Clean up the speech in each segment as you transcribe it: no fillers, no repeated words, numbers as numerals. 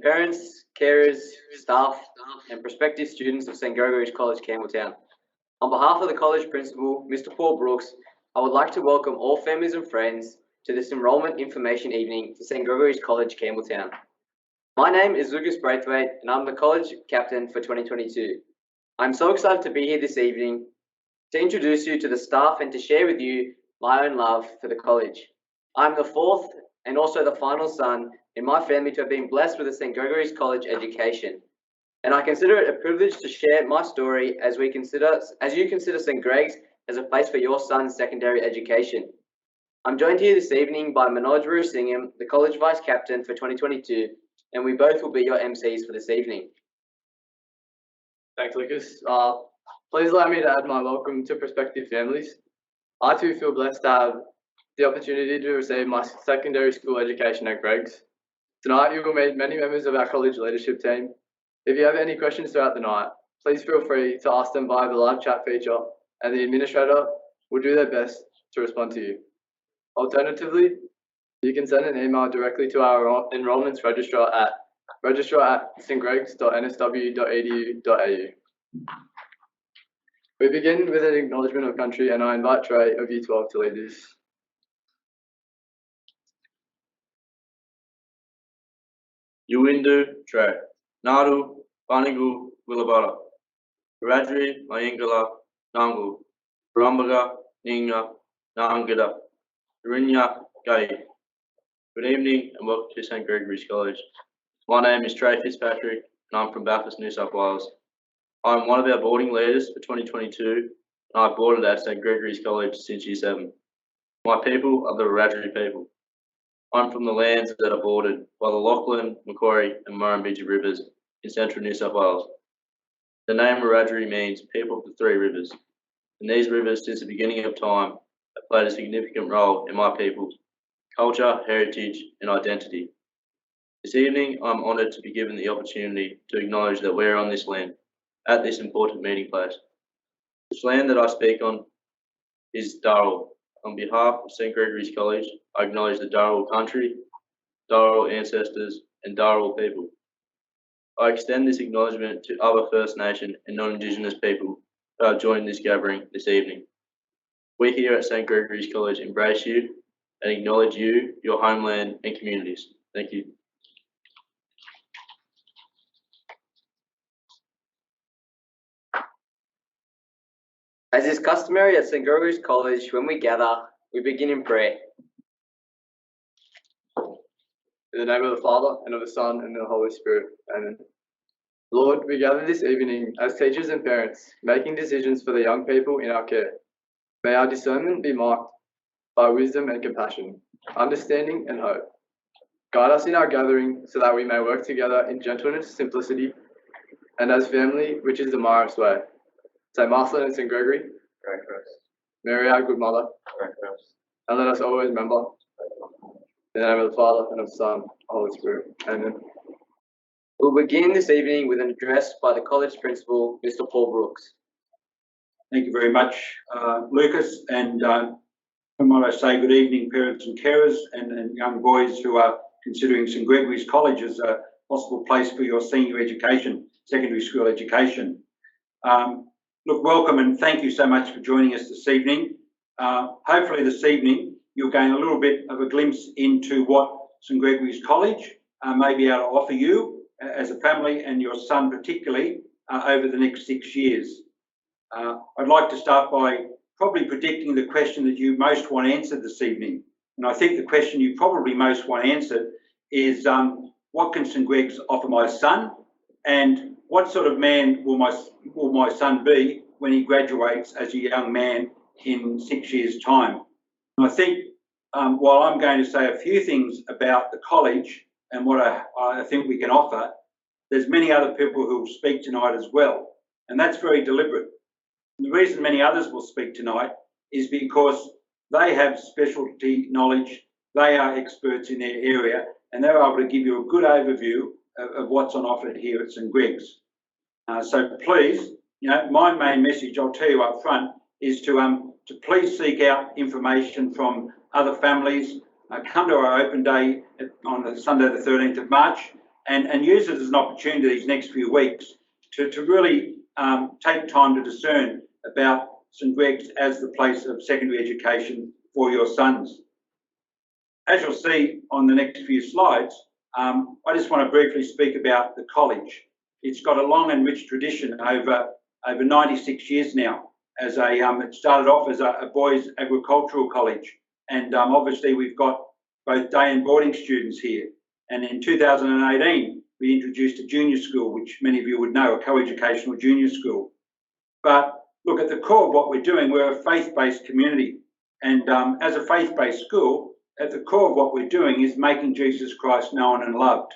evening, parents, carers, staff, and prospective students of St. Gregory's College, Campbelltown. On behalf of the college principal, Mr. Paul Brooks, I would like to welcome all families and friends to this enrolment information evening for St. Gregory's College, Campbelltown. My name is Lucas Braithwaite, and I'm the college captain for 2022. I'm so excited to be here this evening to introduce you to the staff and to share with you my own love for the college. I'm the fourth and also the final son in my family to have been blessed with a St. Gregory's College education. And I consider it a privilege to share my story as you consider St. Greg's as a place for your son's secondary education. I'm joined here this evening by Manoj Rusingham, the college vice captain for 2022, and we both will be your MCs for this evening. Thanks, Lucas. Please allow me to add my welcome to prospective families. I too feel blessed to have the opportunity to receive my secondary school education at Greg's. Tonight you will meet many members of our college leadership team. If you have any questions throughout the night, please feel free to ask them via the live chat feature, and the administrator will do their best to respond to you. Alternatively, you can send an email directly to our enrolments registrar at registrar@stgregs.nsw.edu.au. We begin with an acknowledgement of country, and I invite Trey of Year 12 to lead this. Yuwindu Trey, Naru, Panigu, Willabara, Radri, Mayingala, Nangu, Rambaga, Ninga, Naangada, Rinya, Gai. Good evening and welcome to St. Gregory's College. My name is Trey Fitzpatrick and I'm from Bathurst, New South Wales. I'm one of our boarding leaders for 2022 and I've boarded at St. Gregory's College since Year 7. My people are the Wiradjuri people. I'm from the lands that are bordered by the Lachlan, Macquarie and Murrumbidgee rivers in central New South Wales. The name Wiradjuri means people of the three rivers, and these rivers since the beginning of time have played a significant role in my people's culture, heritage and identity. This evening I'm honoured to be given the opportunity to acknowledge that we're on this land, at this important meeting place. This land that I speak on is Darrell. On behalf of St. Gregory's College, I acknowledge the Darrell country, Darrell ancestors, and Darrell people. I extend this acknowledgement to other First Nation and non-Indigenous people who have joined this gathering this evening. We here at St. Gregory's College embrace you and acknowledge you, your homeland, and communities. Thank you. As is customary at St. Gregory's College, when we gather, we begin in prayer. In the name of the Father, and of the Son, and of the Holy Spirit. Amen. Lord, we gather this evening as teachers and parents, making decisions for the young people in our care. May our discernment be marked by wisdom and compassion, understanding and hope. Guide us in our gathering so that we may work together in gentleness, simplicity, and as family, which is the Marist way. St. Marcelin and St. Gregory, Pray for us. Mary, our good mother, Pray for us. and let us always remember. In the name of the Father, and of the Son, and the Holy Spirit. Amen. We'll begin this evening with an address by the college principal, Mr. Paul Brooks. Thank you very much, Lucas. And might I say good evening, parents and carers and young boys who are considering St. Gregory's College as a possible place for your senior education, secondary school education. Look, welcome and thank you so much for joining us this evening. Hopefully this evening you'll gain a little bit of a glimpse into what St. Gregory's College may be able to offer you as a family and your son particularly over the next 6 years. I'd like to start by probably predicting the question that you most want answered this evening. And I think the question you probably most want answered is what can St. Greg's offer my son, and what sort of man will my son be when he graduates as a young man in 6 years' time? And I think while I'm going to say a few things about the college and what I think we can offer, there's many other people who will speak tonight as well. And that's very deliberate. And the reason many others will speak tonight is because they have specialty knowledge, they are experts in their area, and they're able to give you a good overview of what's on offer here at St. Greg's. So please, my main message, I'll tell you up front, is to please seek out information from other families. Come to our open day on the Sunday the 13th of March and use it as an opportunity these next few weeks to really take time to discern about St Greg's as the place of secondary education for your sons. As you'll see on the next few slides, I just want to briefly speak about the college. It's got a long and rich tradition over 96 years now. As it started off as a boys' agricultural college, and obviously we've got both day and boarding students here. And in 2018, we introduced a junior school, which many of you would know, a co-educational junior school. But look, at the core of what we're doing, we're a faith-based community. And as a faith-based school, at the core of what we're doing is making Jesus Christ known and loved.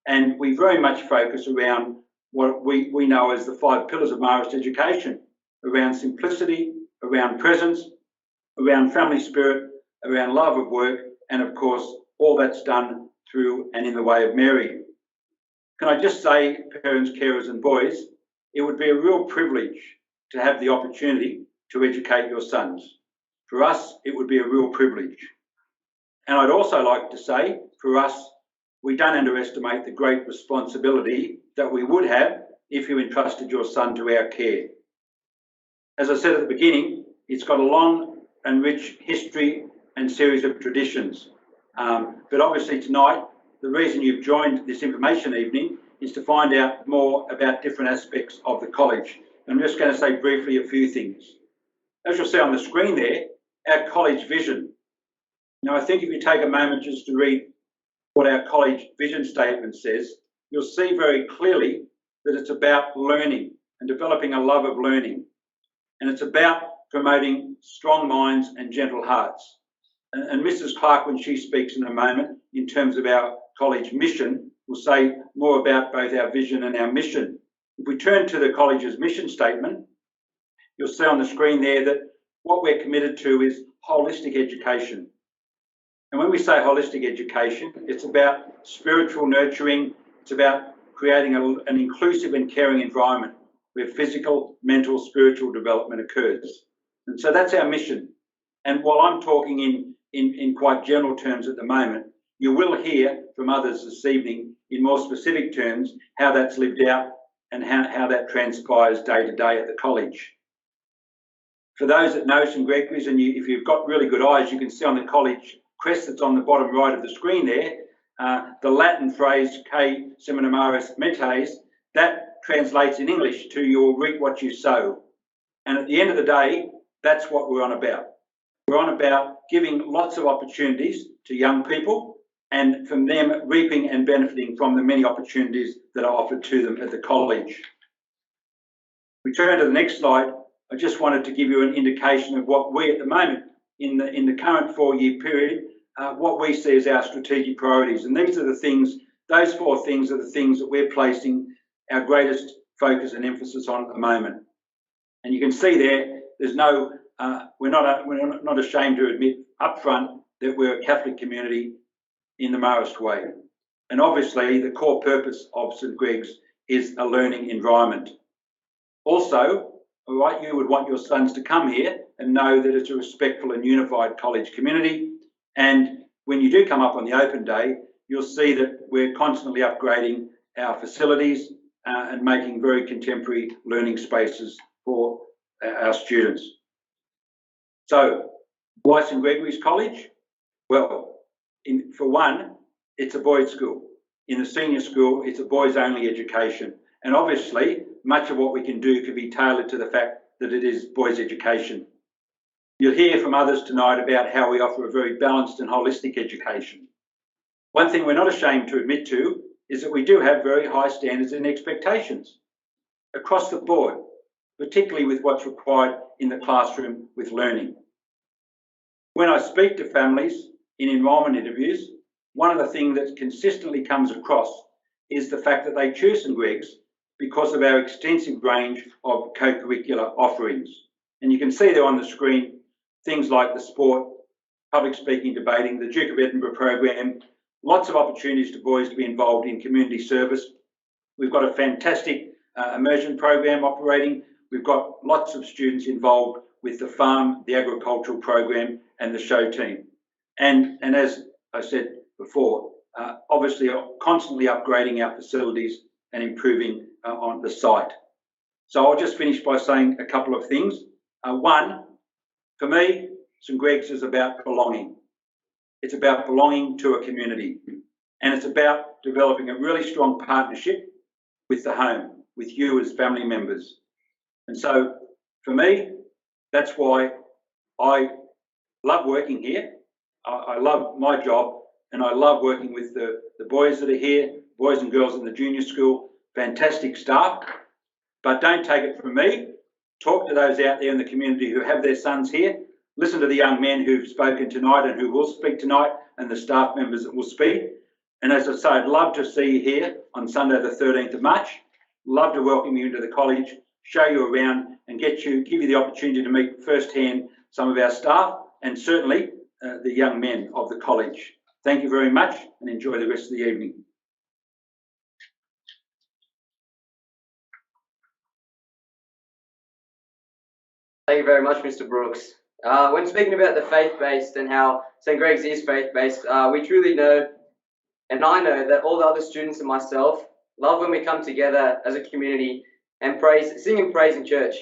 And we very much focus around what we know as the 5 pillars of Marist education, around simplicity, around presence, around family spirit, around love of work, and of course, all that's done through and in the way of Mary. Can I just say, parents, carers and boys, it would be a real privilege to have the opportunity to educate your sons. For us, it would be a real privilege. And I'd also like to say, for us, we don't underestimate the great responsibility that we would have if you entrusted your son to our care. As I said at the beginning, it's got a long and rich history and series of traditions. But obviously tonight, the reason you've joined this information evening is to find out more about different aspects of the college. And I'm just going to say briefly a few things. As you'll see on the screen there, our college vision. Now, I think if you take a moment just to read what our college vision statement says, you'll see very clearly that it's about learning and developing a love of learning. And it's about promoting strong minds and gentle hearts. And Mrs. Clark, when she speaks in a moment, in terms of our college mission, will say more about both our vision and our mission. If we turn to the college's mission statement, you'll see on the screen there that what we're committed to is holistic education. And when we say holistic education, it's about spiritual nurturing, it's about creating an inclusive and caring environment where physical, mental, spiritual development occurs. And so that's our mission. And while I'm talking in quite general terms at the moment, you will hear from others this evening in more specific terms how that's lived out and how that transpires day to day at the college. For those that know St Gregory's, and if you've got really good eyes, you can see on the college crest that's on the bottom right of the screen there, the Latin phrase "Que seminaris metes," that translates in English to "you'll reap what you sow." And at the end of the day, that's what we're on about. We're on about giving lots of opportunities to young people and from them reaping and benefiting from the many opportunities that are offered to them at the college. We turn to the next slide. I just wanted to give you an indication of what we at the moment in the current 4-year period, what we see as our strategic priorities. And these are the things, those 4 things are the things that we're placing our greatest focus and emphasis on at the moment. And you can see there, there's no, we're not ashamed to admit up front that we're a Catholic community in the Marist way. And obviously the core purpose of St Greg's is a learning environment. Also, all right, you would want your sons to come here and know that it's a respectful and unified college community. And when you do come up on the open day, you'll see that we're constantly upgrading our facilities and making very contemporary learning spaces for our students. So, why St Gregory's College? Well, for one, it's a boys' school. In the senior school, it's a boys-only education. And obviously, much of what we can do can be tailored to the fact that it is boys' education. You'll hear from others tonight about how we offer a very balanced and holistic education. One thing we're not ashamed to admit to is that we do have very high standards and expectations across the board, particularly with what's required in the classroom with learning. When I speak to families in enrolment interviews, one of the things that consistently comes across is the fact that they choose St Greg's because of our extensive range of co-curricular offerings. And you can see there on the screen things like the sport, public speaking, debating, the Duke of Edinburgh program, lots of opportunities to boys to be involved in community service. We've got a fantastic immersion program operating. We've got lots of students involved with the farm, the agricultural program and the show team. And as I said before, obviously constantly upgrading our facilities and improving on the site. So I'll just finish by saying a couple of things. One, for me, St Greg's is about belonging. It's about belonging to a community, and it's about developing a really strong partnership with the home, with you as family members. And so for me, that's why I love working here. I love my job, and I love working with the boys that are here, boys and girls in the junior school, fantastic staff. But don't take it from me. Talk to those out there in the community who have their sons here. Listen to the young men who've spoken tonight and who will speak tonight, and the staff members that will speak. And as I say, I'd love to see you here on Sunday the 13th of March. Love to welcome you into the college, show you around, and give you the opportunity to meet firsthand some of our staff and certainly the young men of the college. Thank you very much, and enjoy the rest of the evening. Thank you very much, Mr. Brooks. When speaking about the faith-based and how St Greg's is faith-based, we truly know, and I know, that all the other students and myself love when we come together as a community and sing and praise in church.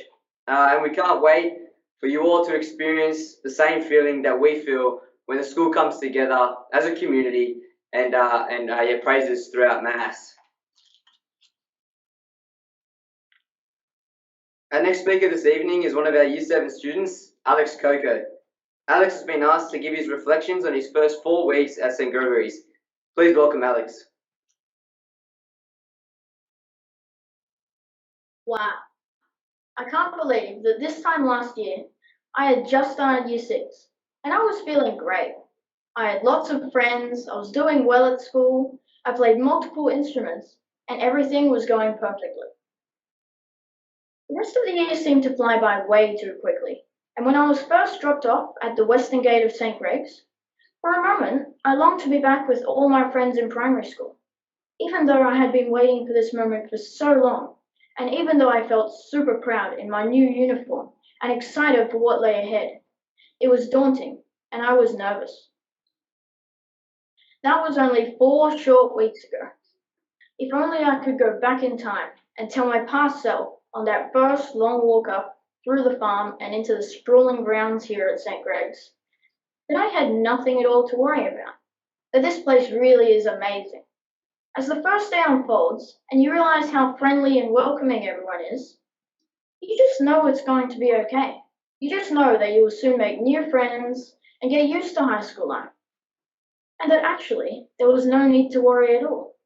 And we can't wait for you all to experience the same feeling that we feel when the school comes together as a community and praises throughout Mass. Our next speaker this evening is one of our Year 7 students, Alex Coco. Alex has been asked to give his reflections on his first 4 weeks at St Gregory's. Please welcome Alex. Wow. I can't believe that this time last year, I had just started Year 6, and I was feeling great. I had lots of friends, I was doing well at school, I played multiple instruments, and everything was going perfectly. The rest of the year seemed to fly by way too quickly, and when I was first dropped off at the western gate of St Greg's, for a moment I longed to be back with all my friends in primary school, even though I had been waiting for this moment for so long, and even though I felt super proud in my new uniform and excited for what lay ahead. It was daunting, and I was nervous. That was only 4 short weeks ago. If only I could go back in time and tell my past self on that first long walk up through the farm and into the sprawling grounds here at St Greg's, that I had nothing at all to worry about, that this place really is amazing. As the first day unfolds and you realize how friendly and welcoming everyone is, you just know it's going to be okay. You just know that you will soon make new friends and get used to high school life, and that actually there was no need to worry at all.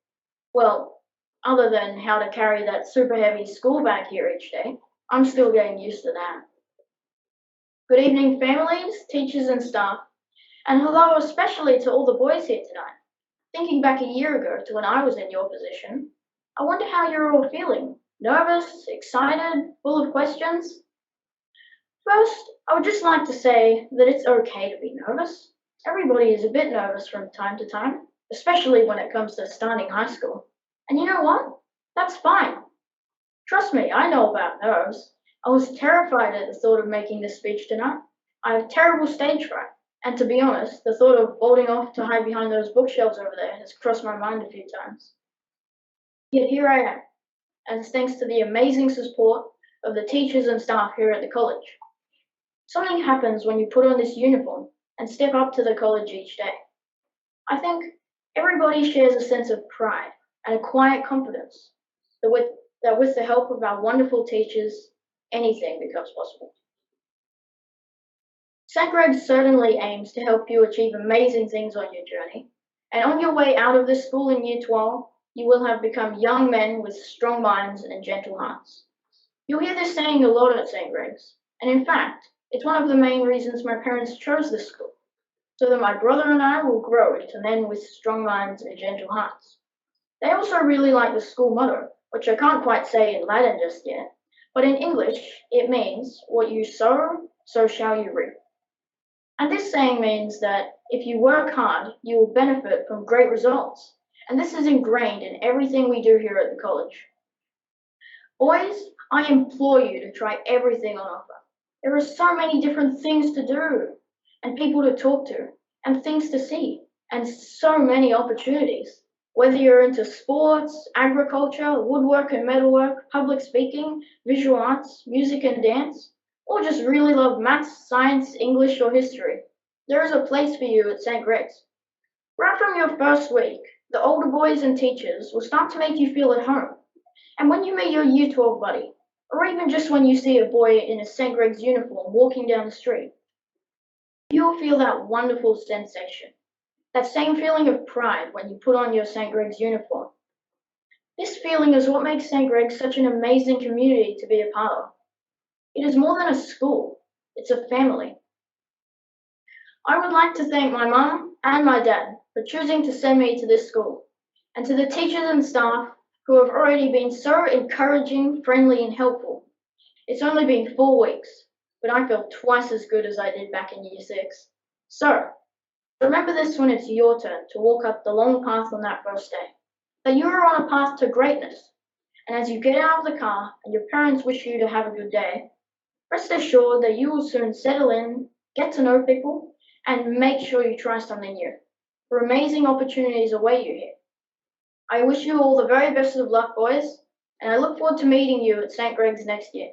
Well, other than how to carry that super heavy school bag here each day, I'm still getting used to that. Good evening, families, teachers and staff, and hello especially to all the boys here tonight. Thinking back a year ago to when I was in your position, I wonder how you're all feeling. Nervous, excited, full of questions? First, I would just like to say that it's okay to be nervous. Everybody is a bit nervous from time to time, especially when it comes to starting high school. And you know what? That's fine. Trust me, I know about nerves. I was terrified at the thought of making this speech tonight. I have terrible stage fright, and to be honest, the thought of bolting off to hide behind those bookshelves over there has crossed my mind a few times. Yet here I am, and it's thanks to the amazing support of the teachers and staff here at the college. Something happens when you put on this uniform and step up to the college each day. I think everybody shares a sense of pride and a quiet confidence that with the help of our wonderful teachers, anything becomes possible. St. Greg's certainly aims to help you achieve amazing things on your journey, and on your way out of this school in Year 12, you will have become young men with strong minds and gentle hearts. You'll hear this saying a lot at St. Greg's, and in fact, it's one of the main reasons my parents chose this school, so that my brother and I will grow into men with strong minds and gentle hearts. They also really like the school motto, which I can't quite say in Latin just yet, but in English it means, what you sow, so shall you reap. And this saying means that if you work hard, you will benefit from great results, and this is ingrained in everything we do here at the college. Boys, I implore you to try everything on offer. There are so many different things to do, and people to talk to, and things to see, and so many opportunities. Whether you're into sports, agriculture, woodwork and metalwork, public speaking, visual arts, music and dance, or just really love maths, science, English, or history, there is a place for you at St. Greg's. Right from your first week, the older boys and teachers will start to make you feel at home. And when you meet your Year 12 buddy, or even just when you see a boy in a St. Greg's uniform walking down the street, you'll feel that wonderful sensation. That same feeling of pride when you put on your St. Greg's uniform. This feeling is what makes St. Greg's such an amazing community to be a part of. It is more than a school, it's a family. I would like to thank my mum and my dad for choosing to send me to this school, and to the teachers and staff who have already been so encouraging, friendly, and helpful. It's only been 4 weeks, but I feel twice as good as I did back in Year 6. So, remember this when it's your turn to walk up the long path on that first day, that you are on a path to greatness. And as you get out of the car and your parents wish you to have a good day, rest assured that you will soon settle in, get to know people, and make sure you try something new. For amazing opportunities await you here. I wish you all the very best of luck, boys, and I look forward to meeting you at St. Greg's next year.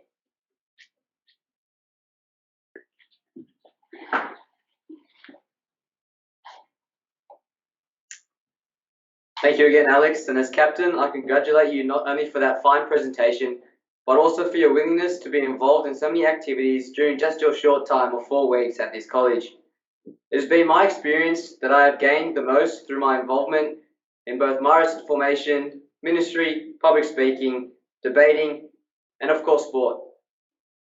Thank you again, Alex. And as captain, I congratulate you not only for that fine presentation, but also for your willingness to be involved in so many activities during just your short time of 4 weeks at this college. It has been my experience that I have gained the most through my involvement in both Marist formation, ministry, public speaking, debating, and of course sport.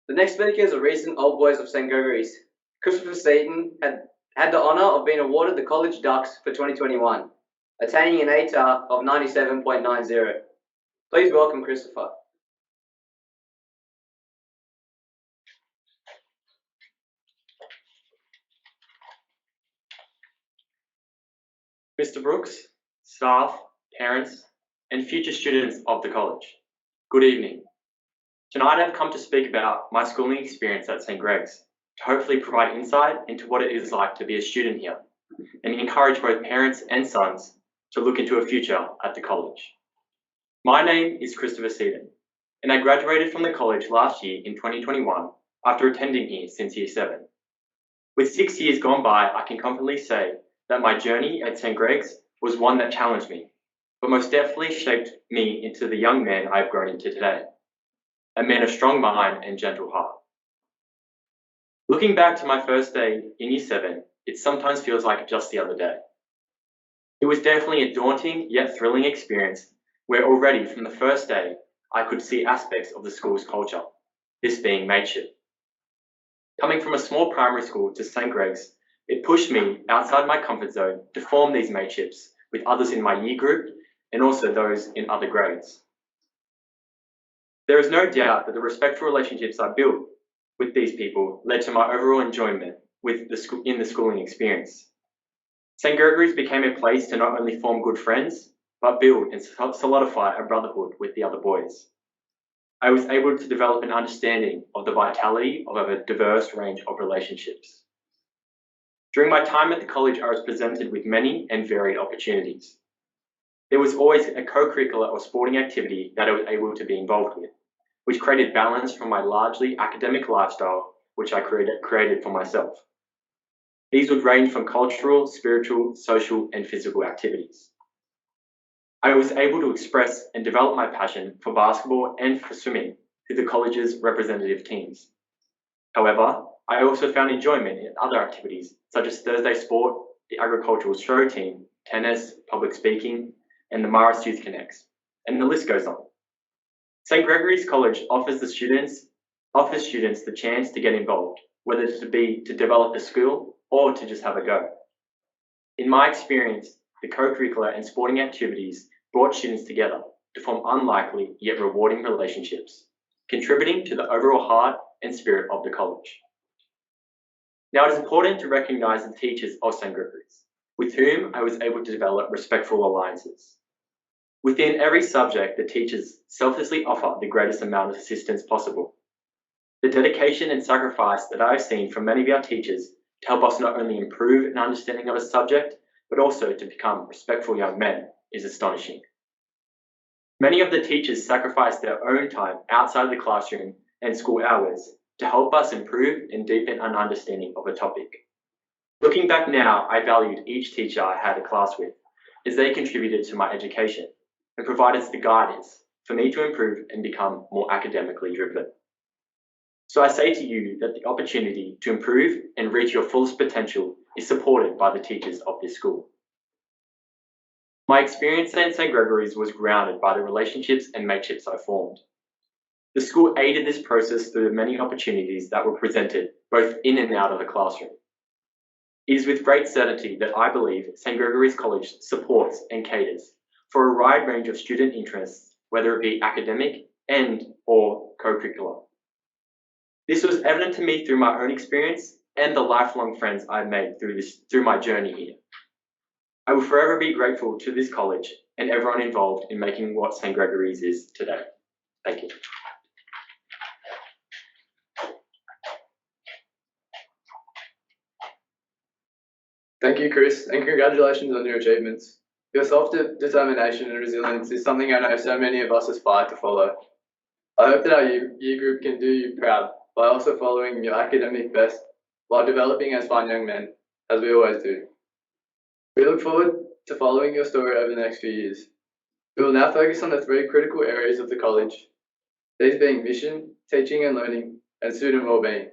The next speaker is a recent Old Boys of St. Gregory's. Christopher Seaton had the honour of being awarded the College Ducks for 2021. Attaining an ATAR of 97.90. Please welcome Christopher. Mr. Brooks, staff, parents, and future students of the college, good evening. Tonight I've come to speak about my schooling experience at St. Greg's, to hopefully provide insight into what it is like to be a student here, and encourage both parents and sons to look into a future at the college. My name is Christopher Seaton, and I graduated from the college last year in 2021 after attending here since Year 7. With 6 years gone by, I can confidently say that my journey at St. Greg's was one that challenged me, but most definitely shaped me into the young man I have grown into today, a man of strong mind and gentle heart. Looking back to my first day in Year 7, it sometimes feels like just the other day. It was definitely a daunting yet thrilling experience where already from the first day I could see aspects of the school's culture, this being mateship. Coming from a small primary school to St. Greg's, it pushed me outside my comfort zone to form these mateships with others in my year group and also those in other grades. There is no doubt that the respectful relationships I built with these people led to my overall enjoyment in the schooling experience. St. Gregory's became a place to not only form good friends, but build and solidify a brotherhood with the other boys. I was able to develop an understanding of the vitality of a diverse range of relationships. During my time at the college, I was presented with many and varied opportunities. There was always a co-curricular or sporting activity that I was able to be involved with, which created balance from my largely academic lifestyle, which I created for myself. These would range from cultural, spiritual, social, and physical activities. I was able to express and develop my passion for basketball and for swimming through the college's representative teams. However, I also found enjoyment in other activities such as Thursday sport, the agricultural show team, tennis, public speaking, and the Marist Youth Connects, and the list goes on. St. Gregory's College offers students the chance to get involved, whether it be to develop a skill or to just have a go. In my experience, the co-curricular and sporting activities brought students together to form unlikely yet rewarding relationships, contributing to the overall heart and spirit of the college. Now, it is important to recognise the teachers of St. Gregory's, with whom I was able to develop respectful alliances. Within every subject, the teachers selflessly offer the greatest amount of assistance possible. The dedication and sacrifice that I have seen from many of our teachers to help us not only improve an understanding of a subject, but also to become respectful young men, is astonishing. Many of the teachers sacrifice their own time outside of the classroom and school hours to help us improve and deepen an understanding of a topic. Looking back now, I valued each teacher I had a class with, as they contributed to my education and provided the guidance for me to improve and become more academically driven. So I say to you that the opportunity to improve and reach your fullest potential is supported by the teachers of this school. My experience at St. Gregory's was grounded by the relationships and mateships I formed. The school aided this process through the many opportunities that were presented both in and out of the classroom. It is with great certainty that I believe St. Gregory's College supports and caters for a wide range of student interests, whether it be academic and/or co-curricular. This was evident to me through my own experience and the lifelong friends I've made through my journey here. I will forever be grateful to this college and everyone involved in making what St. Gregory's is today. Thank you. Thank you, Chris, and congratulations on your achievements. Your self-determination and resilience is something I know so many of us aspire to follow. I hope that our year group can do you proud by also following your academic best while developing as fine young men, as we always do. We look forward to following your story over the next few years. We will now focus on the 3 critical areas of the college, these being mission, teaching and learning, and student well-being.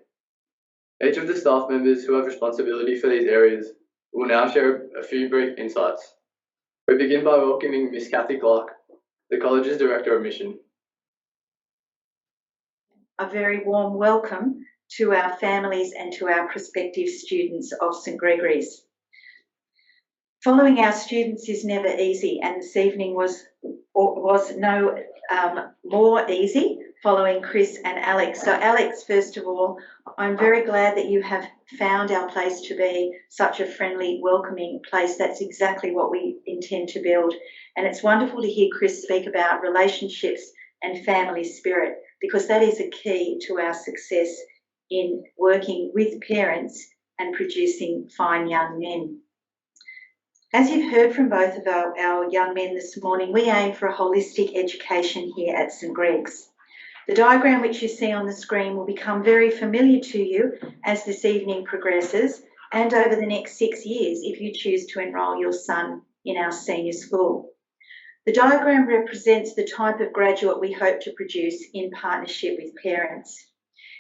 Each of the staff members who have responsibility for these areas will now share a few brief insights. We begin by welcoming Miss Kathy Clark, the college's Director of Mission. A very warm welcome to our families and to our prospective students of St. Gregory's. Following our students is never easy, and this evening was no more easy following Chris and Alex. So Alex, first of all, I'm very glad that you have found our place to be such a friendly, welcoming place. That's exactly what we intend to build. And it's wonderful to hear Chris speak about relationships and family spirit, because that is a key to our success in working with parents and producing fine young men. As you've heard from both of our young men this morning, we aim for a holistic education here at St. Greg's. The diagram which you see on the screen will become very familiar to you as this evening progresses and over the next 6 years if you choose to enrol your son in our senior school. The diagram represents the type of graduate we hope to produce in partnership with parents.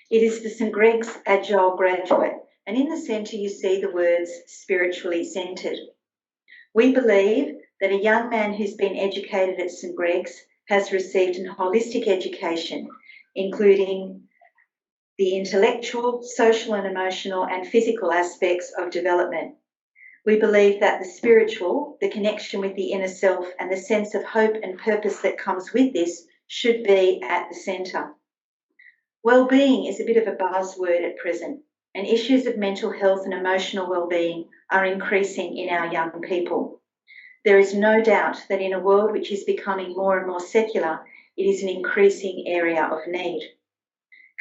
It is the St. Greg's Agile Graduate, and in the centre you see the words spiritually centred. We believe that a young man who's been educated at St. Greg's has received a holistic education, including the intellectual, social and emotional and physical aspects of development. We believe that the spiritual, the connection with the inner self and the sense of hope and purpose that comes with this should be at the centre. Well-being is a bit of a buzzword at present, and issues of mental health and emotional well-being are increasing in our young people. There is no doubt that in a world which is becoming more and more secular, it is an increasing area of need.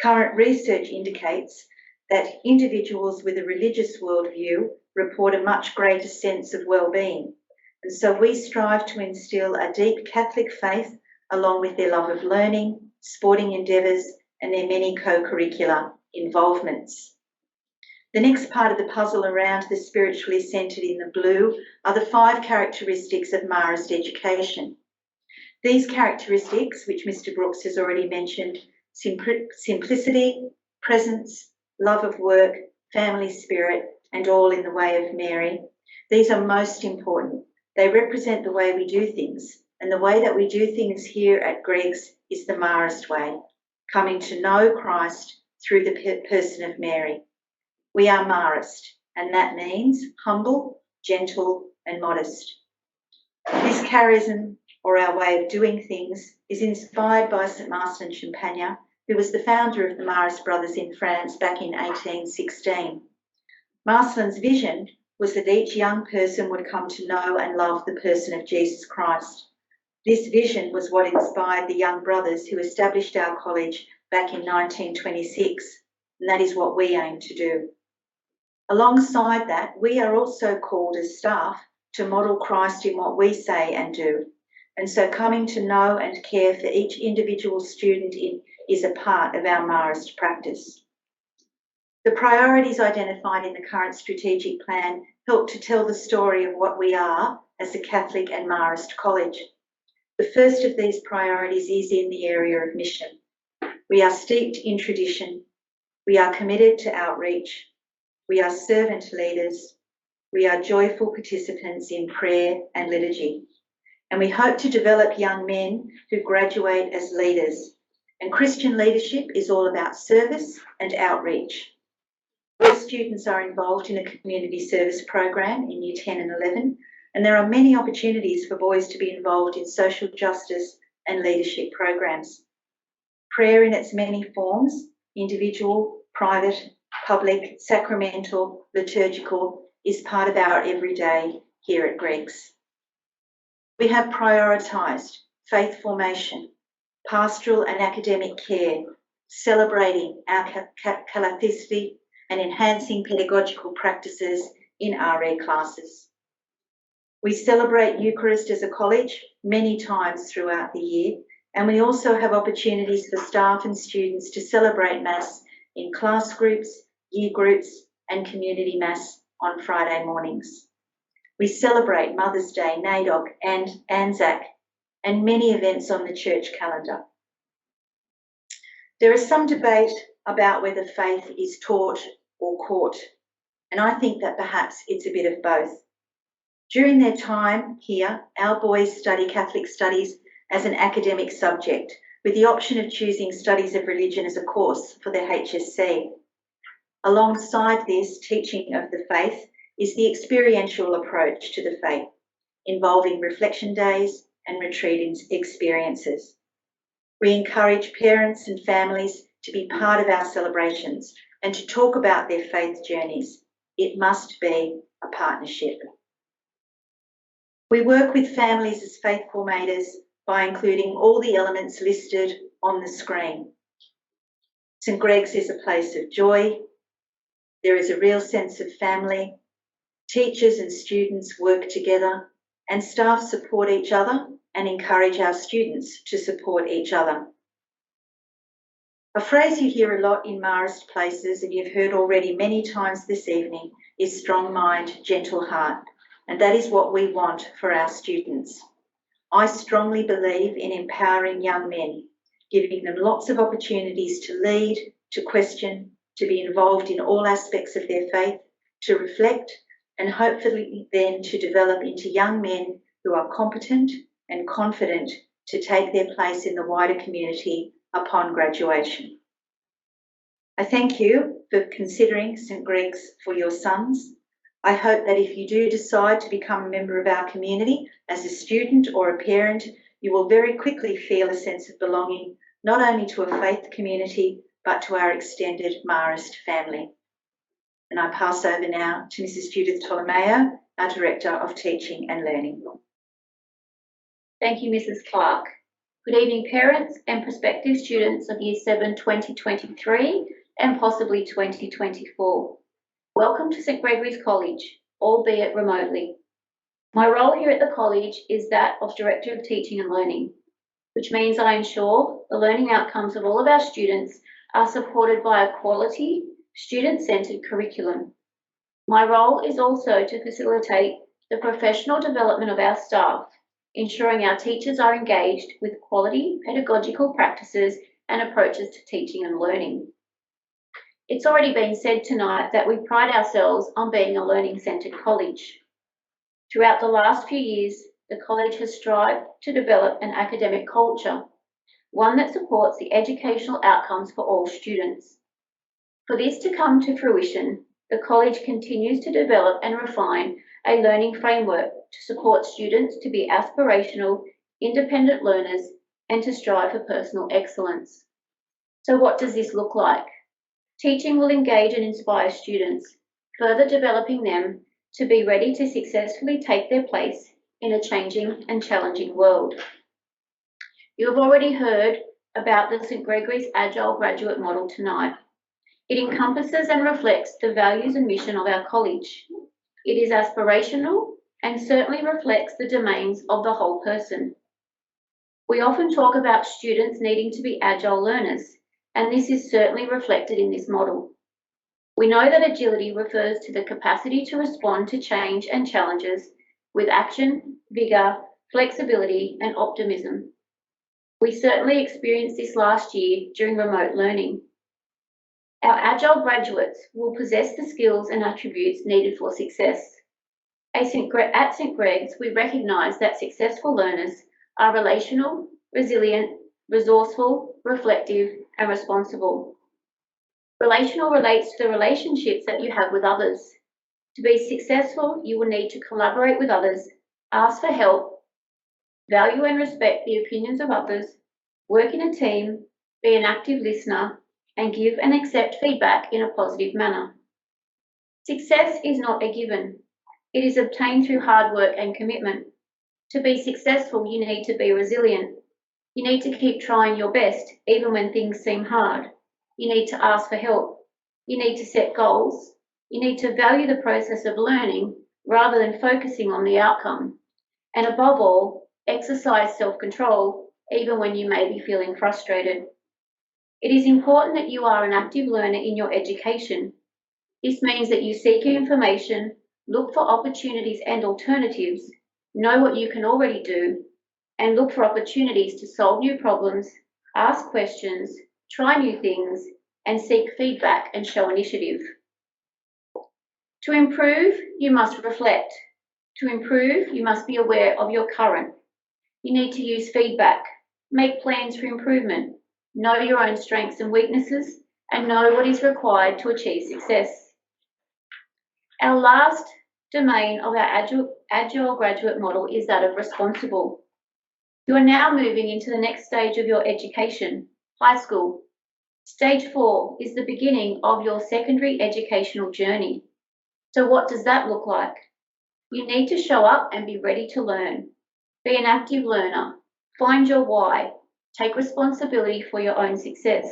Current research indicates that individuals with a religious worldview report a much greater sense of well-being, and so we strive to instil a deep Catholic faith along with their love of learning, sporting endeavours and their many co-curricular involvements. The next part of the puzzle around the spiritually centred in the blue are the 5 characteristics of Marist education. These characteristics, which Mr. Brooks has already mentioned, simplicity, presence, love of work, family spirit, and all in the way of Mary, these are most important. They represent the way we do things, and the way that we do things here at Greg's is the Marist way, coming to know Christ through the person of Mary. We are Marist, and that means humble, gentle, and modest. This charism, or our way of doing things, is inspired by St. Marcelin Champagnat, who was the founder of the Marist Brothers in France back in 1816. Marcelin's vision was that each young person would come to know and love the person of Jesus Christ. This vision was what inspired the young brothers who established our college back in 1926, and that is what we aim to do. Alongside that, we are also called as staff to model Christ in what we say and do. And so coming to know and care for each individual student is a part of our Marist practice. The priorities identified in the current strategic plan help to tell the story of what we are as a Catholic and Marist college. The first of these priorities is in the area of mission. We are steeped in tradition. We are committed to outreach. We are servant leaders. We are joyful participants in prayer and liturgy. And we hope to develop young men who graduate as leaders. And Christian leadership is all about service and outreach. All students are involved in a community service program in Year 10 and 11, and there are many opportunities for boys to be involved in social justice and leadership programs. Prayer in its many forms, individual, private, public, sacramental, liturgical, is part of our everyday here at Greggs. We have prioritised faith formation, pastoral and academic care, celebrating our Catholicity and enhancing pedagogical practices in RE classes. We celebrate Eucharist as a college many times throughout the year, and we also have opportunities for staff and students to celebrate Mass in class groups, year groups, and community Mass on Friday mornings. We celebrate Mother's Day, NAIDOC and Anzac, and many events on the church calendar. There is some debate about whether faith is taught or caught, and I think that perhaps it's a bit of both. During their time here, our boys study Catholic studies as an academic subject, with the option of choosing studies of religion as a course for their HSC. Alongside this teaching of the faith is the experiential approach to the faith, involving reflection days and retreat experiences. We encourage parents and families to be part of our celebrations and to talk about their faith journeys. It must be a partnership. We work with families as faith formators by including all the elements listed on the screen. St Greg's is a place of joy. There is a real sense of family. Teachers and students work together, and staff support each other and encourage our students to support each other. A phrase you hear a lot in Marist places, and you've heard already many times this evening, is strong mind, gentle heart, and that is what we want for our students. I strongly believe in empowering young men, giving them lots of opportunities to lead, to question, to be involved in all aspects of their faith, to reflect, and hopefully then to develop into young men who are competent and confident to take their place in the wider community upon graduation. I thank you for considering St Greg's for your sons. I hope that if you do decide to become a member of our community as a student or a parent, you will very quickly feel a sense of belonging, not only to a faith community, but to our extended Marist family. And I pass over now to Mrs. Judith Tolomeo, our Director of Teaching and Learning. Thank you, Mrs. Clark. Good evening, parents and prospective students of Year 7 2023 and possibly 2024. Welcome to St Gregory's College, albeit remotely. My role here at the college is that of Director of Teaching and Learning, which means I ensure the learning outcomes of all of our students are supported by a quality, student-centred curriculum. My role is also to facilitate the professional development of our staff, ensuring our teachers are engaged with quality pedagogical practices and approaches to teaching and learning. It's already been said tonight that we pride ourselves on being a learning-centred college. Throughout the last few years, the college has strived to develop an academic culture, one that supports the educational outcomes for all students. For this to come to fruition, the college continues to develop and refine a learning framework to support students to be aspirational, independent learners and to strive for personal excellence. So what does this look like? Teaching will engage and inspire students, further developing them to be ready to successfully take their place in a changing and challenging world. You have already heard about the St Gregory's Agile Graduate Model tonight. It encompasses and reflects the values and mission of our college. It is aspirational, and certainly reflects the domains of the whole person. We often talk about students needing to be agile learners, and this is certainly reflected in this model. We know that agility refers to the capacity to respond to change and challenges with action, vigour, flexibility, and optimism. We certainly experienced this last year during remote learning. Our agile graduates will possess the skills and attributes needed for success. At St Greg's, we recognise that successful learners are relational, resilient, resourceful, reflective, and responsible. Relational relates to the relationships that you have with others. To be successful, you will need to collaborate with others, ask for help, value and respect the opinions of others, work in a team, be an active listener, and give and accept feedback in a positive manner. Success is not a given. It is obtained through hard work and commitment. To be successful, you need to be resilient. You need to keep trying your best, even when things seem hard. You need to ask for help. You need to set goals. You need to value the process of learning rather than focusing on the outcome. And above all, exercise self-control, even when you may be feeling frustrated. It is important that you are an active learner in your education. This means that you seek information, look for opportunities and alternatives, know what you can already do, and look for opportunities to solve new problems, ask questions, try new things, and seek feedback and show initiative. To improve, you must reflect. To improve, you must be aware of your current. You need to use feedback, make plans for improvement, know your own strengths and weaknesses, and know what is required to achieve success. Our last domain of our Agile graduate model is that of responsible. You are now moving into the next stage of your education, high school. Stage 4 is the beginning of your secondary educational journey. So what does that look like? You need to show up and be ready to learn. Be an active learner. Find your why. Take responsibility for your own success.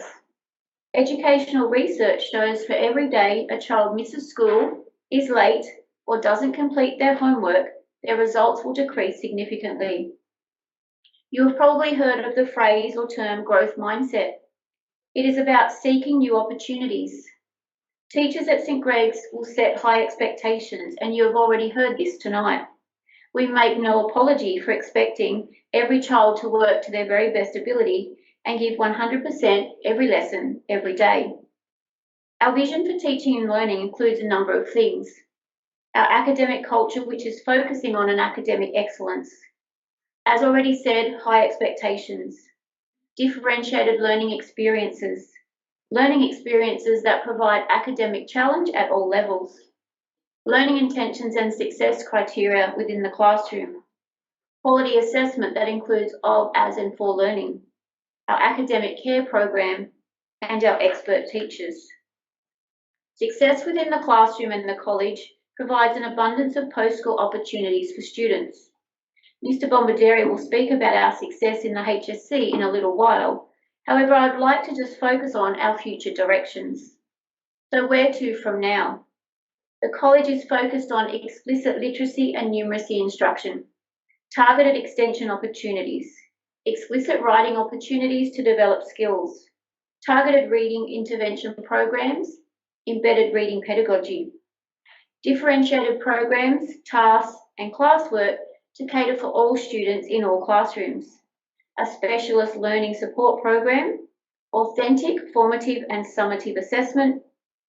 Educational research shows for every day a child misses school, is late, or doesn't complete their homework, their results will decrease significantly. You have probably heard of the phrase or term growth mindset. It is about seeking new opportunities. Teachers at St Greg's will set high expectations, and you have already heard this tonight. We make no apology for expecting every child to work to their very best ability and give 100% every lesson, every day. Our vision for teaching and learning includes a number of things. Our academic culture, which is focusing on an academic excellence. As already said, high expectations. Differentiated learning experiences that provide academic challenge at all levels. Learning intentions and success criteria within the classroom. Quality assessment that includes of, as and for learning. Our academic care program and our expert teachers. Success within the classroom and the college provides an abundance of post-school opportunities for students. Mr. Bombardieri will speak about our success in the HSC in a little while. However, I'd like to just focus on our future directions. So where to from now? The college is focused on explicit literacy and numeracy instruction, targeted extension opportunities, explicit writing opportunities to develop skills, targeted reading intervention programs, embedded reading pedagogy, differentiated programs, tasks, and classwork to cater for all students in all classrooms, a specialist learning support program, authentic, formative and summative assessment,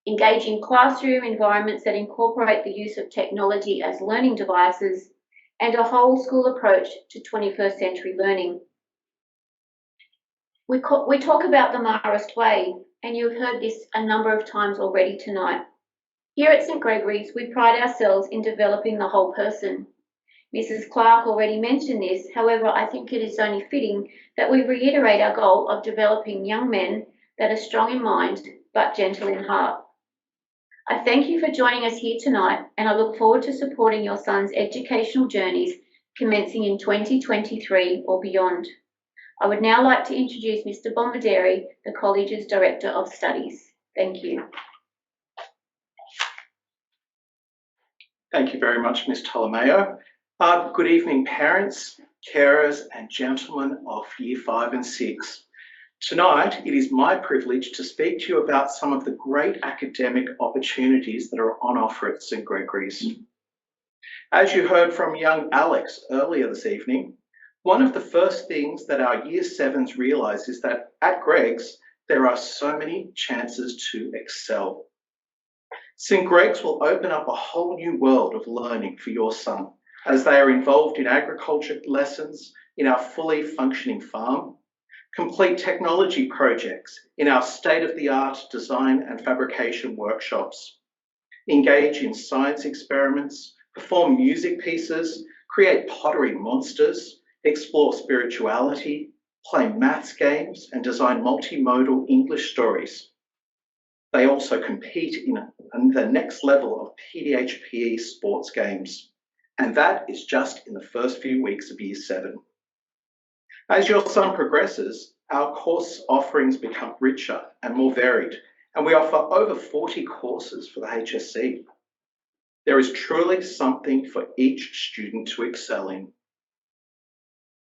engaging classroom environments that incorporate the use of technology as learning devices, and a whole school approach to 21st century learning. We talk about the Marist Way, and you've heard this a number of times already tonight. Here at St Gregory's, we pride ourselves in developing the whole person. Mrs. Clark already mentioned this, however, I think it is only fitting that we reiterate our goal of developing young men that are strong in mind but gentle in heart. I thank you for joining us here tonight, and I look forward to supporting your son's educational journeys commencing in 2023 or beyond. I would now like to introduce Mr. Bombardieri, the college's Director of Studies. Thank you. Thank you very much, Ms. Tolomeo. Good evening, parents, carers, and gentlemen of Year 5 and 6. Tonight, it is my privilege to speak to you about some of the great academic opportunities that are on offer at St Gregory's. As you heard from young Alex earlier this evening, one of the first things that our Year 7s realise is that at Greg's, there are so many chances to excel. St Greg's will open up a whole new world of learning for your son as they are involved in agriculture lessons in our fully functioning farm, complete technology projects in our state-of-the-art design and fabrication workshops, engage in science experiments, perform music pieces, create pottery monsters, explore spirituality, play maths games, and design multimodal English stories. They also compete in the next level of PDHPE sports games, and that is just in the first few weeks of Year 7. As your son progresses, our course offerings become richer and more varied, and we offer over 40 courses for the HSC. There is truly something for each student to excel in.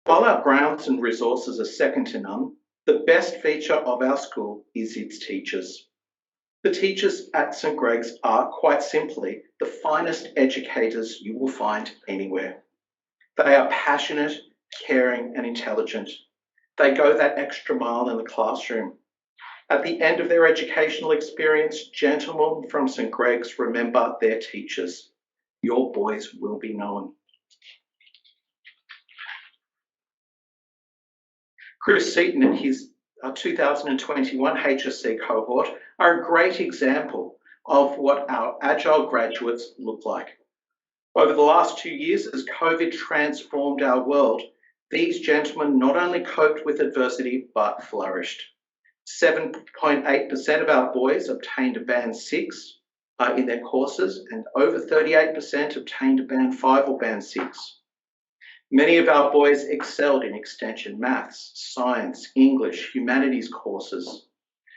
While our grounds and resources are second to none, the best feature of our school is its teachers. The teachers at St Greg's are, quite simply, the finest educators you will find anywhere. They are passionate, caring, and intelligent. They go that extra mile in the classroom. At the end of their educational experience, gentlemen from St Greg's remember their teachers. Your boys will be known. Chris Seaton and his 2021 HSC cohort are a great example of what our agile graduates look like. Over the last 2 years, as COVID transformed our world, these gentlemen not only coped with adversity, but flourished. 7.8% of our boys obtained a Band 6 in their courses, and over 38% obtained a Band 5 or Band 6. Many of our boys excelled in extension maths, science, English, humanities courses.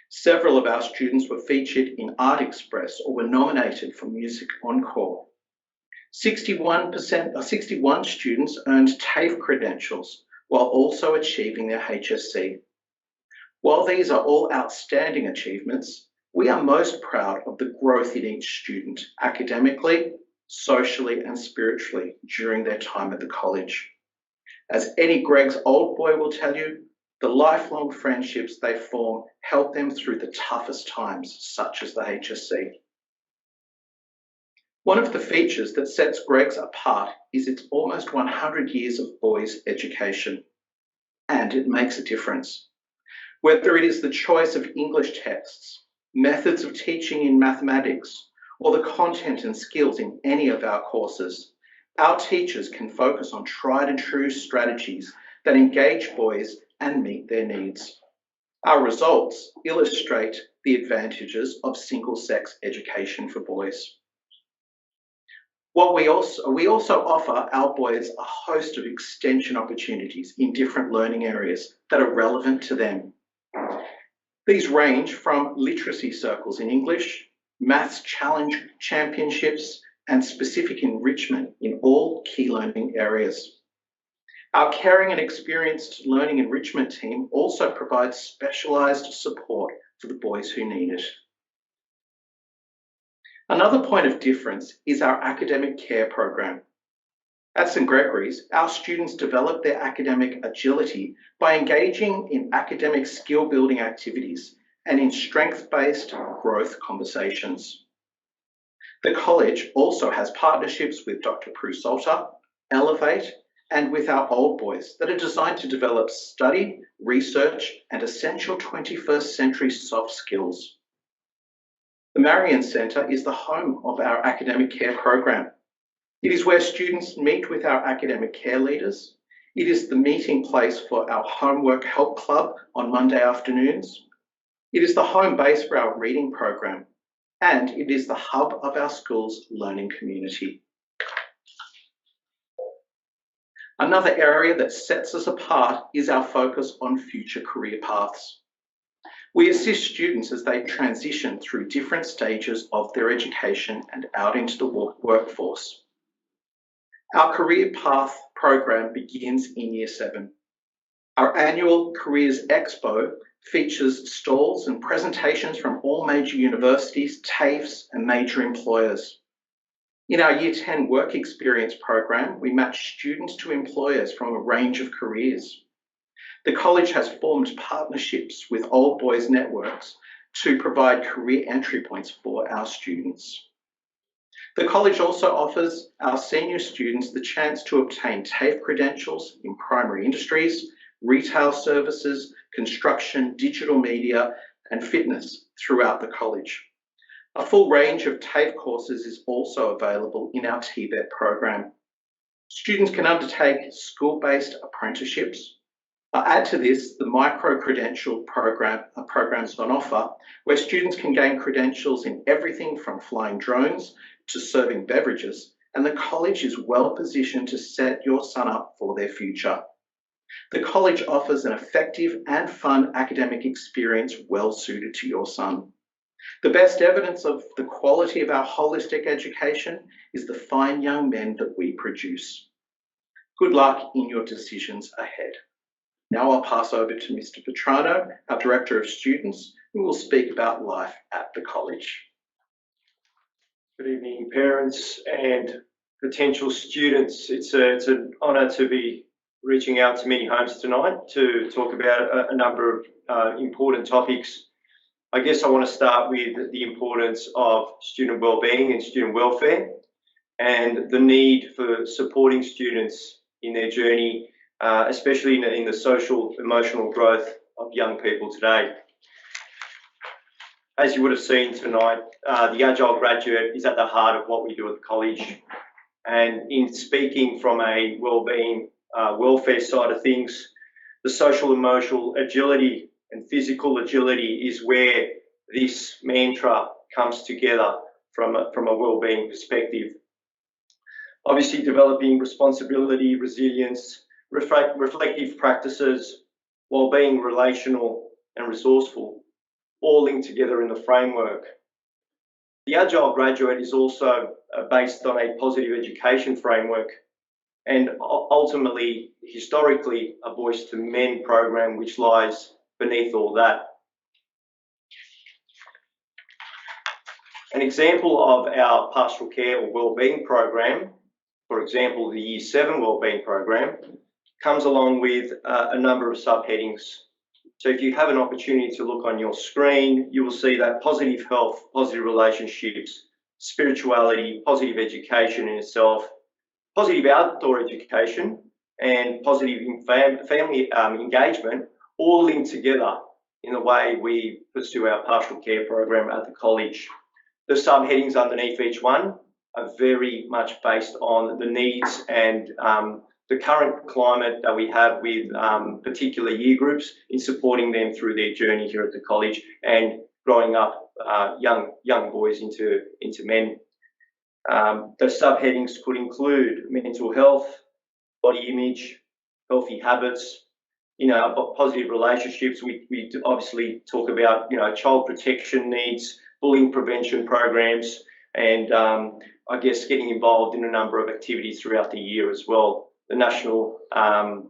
Several of our students were featured in Art Express or were nominated for Music Encore. 61 students earned TAFE credentials while also achieving their HSC. While these are all outstanding achievements, we are most proud of the growth in each student academically, socially, and spiritually during their time at the college. As any Greg's old boy will tell you, the lifelong friendships they form help them through the toughest times, such as the HSC. One of the features that sets Greg's apart is its almost 100 years of boys' education, and it makes a difference. Whether it is the choice of English texts, methods of teaching in mathematics, or the content and skills in any of our courses, our teachers can focus on tried and true strategies that engage boys and meet their needs. Our results illustrate the advantages of single-sex education for boys. We also offer our boys a host of extension opportunities in different learning areas that are relevant to them. These range from literacy circles in English, maths challenge championships, and specific enrichment in all key learning areas. Our caring and experienced learning enrichment team also provides specialised support for the boys who need it. Another point of difference is our academic care program. At St Gregory's, our students develop their academic agility by engaging in academic skill building activities and in strength-based growth conversations. The college also has partnerships with Dr. Prue Salter, Elevate, and with our old boys that are designed to develop study, research, and essential 21st century soft skills. The Marion Centre is the home of our academic care program. It is where students meet with our academic care leaders. It is the meeting place for our Homework Help Club on Monday afternoons. It is the home base for our reading program, and it is the hub of our school's learning community. Another area that sets us apart is our focus on future career paths. We assist students as they transition through different stages of their education and out into the workforce. Our Career Path program begins in Year 7. Our annual Careers Expo features stalls and presentations from all major universities, TAFEs and major employers. In our Year 10 Work Experience program, we match students to employers from a range of careers. The college has formed partnerships with Old Boys Networks to provide career entry points for our students. The college also offers our senior students the chance to obtain TAFE credentials in primary industries, retail services, construction, digital media, and fitness throughout the college. A full range of TAFE courses is also available in our TBET program. Students can undertake school-based apprenticeships. Add to this the micro-credential programs on offer, where students can gain credentials in everything from flying drones to serving beverages, and the college is well positioned to set your son up for their future. The college offers an effective and fun academic experience well suited to your son. The best evidence of the quality of our holistic education is the fine young men that we produce. Good luck in your decisions ahead. Now I'll pass over to Mr. Petrano, our Director of Students, who will speak about life at the college. Good evening, parents and potential students. It's an honour to be reaching out to many homes tonight to talk about a number of important topics. I guess I want to start with the importance of student wellbeing and student welfare and the need for supporting students in their journey, especially in the social, emotional growth of young people today. As you would have seen tonight, the Agile Graduate is at the heart of what we do at the college. And in speaking from a wellbeing, welfare side of things, the social, emotional agility and physical agility is where this mantra comes together from a wellbeing perspective. Obviously, developing responsibility, resilience, reflective practices, while being relational and resourceful, all linked together in the framework. The Agile Graduate is also based on a positive education framework and ultimately, historically, a Boys to Men program which lies beneath all that. An example of our pastoral care or wellbeing program, for example, the Year 7 wellbeing program, comes along with a number of subheadings. So if you have an opportunity to look on your screen, you will see that positive health, positive relationships, spirituality, positive education in itself, positive outdoor education, and positive family engagement, all linked together in the way we pursue our pastoral care program at the college. The subheadings underneath each one are very much based on the needs and the current climate that we have with particular year groups in supporting them through their journey here at the college and growing up young boys into men. The subheadings could include mental health, body image, healthy habits, positive relationships. We obviously talk about, child protection needs, bullying prevention programs, and I guess getting involved in a number of activities throughout the year as well. The National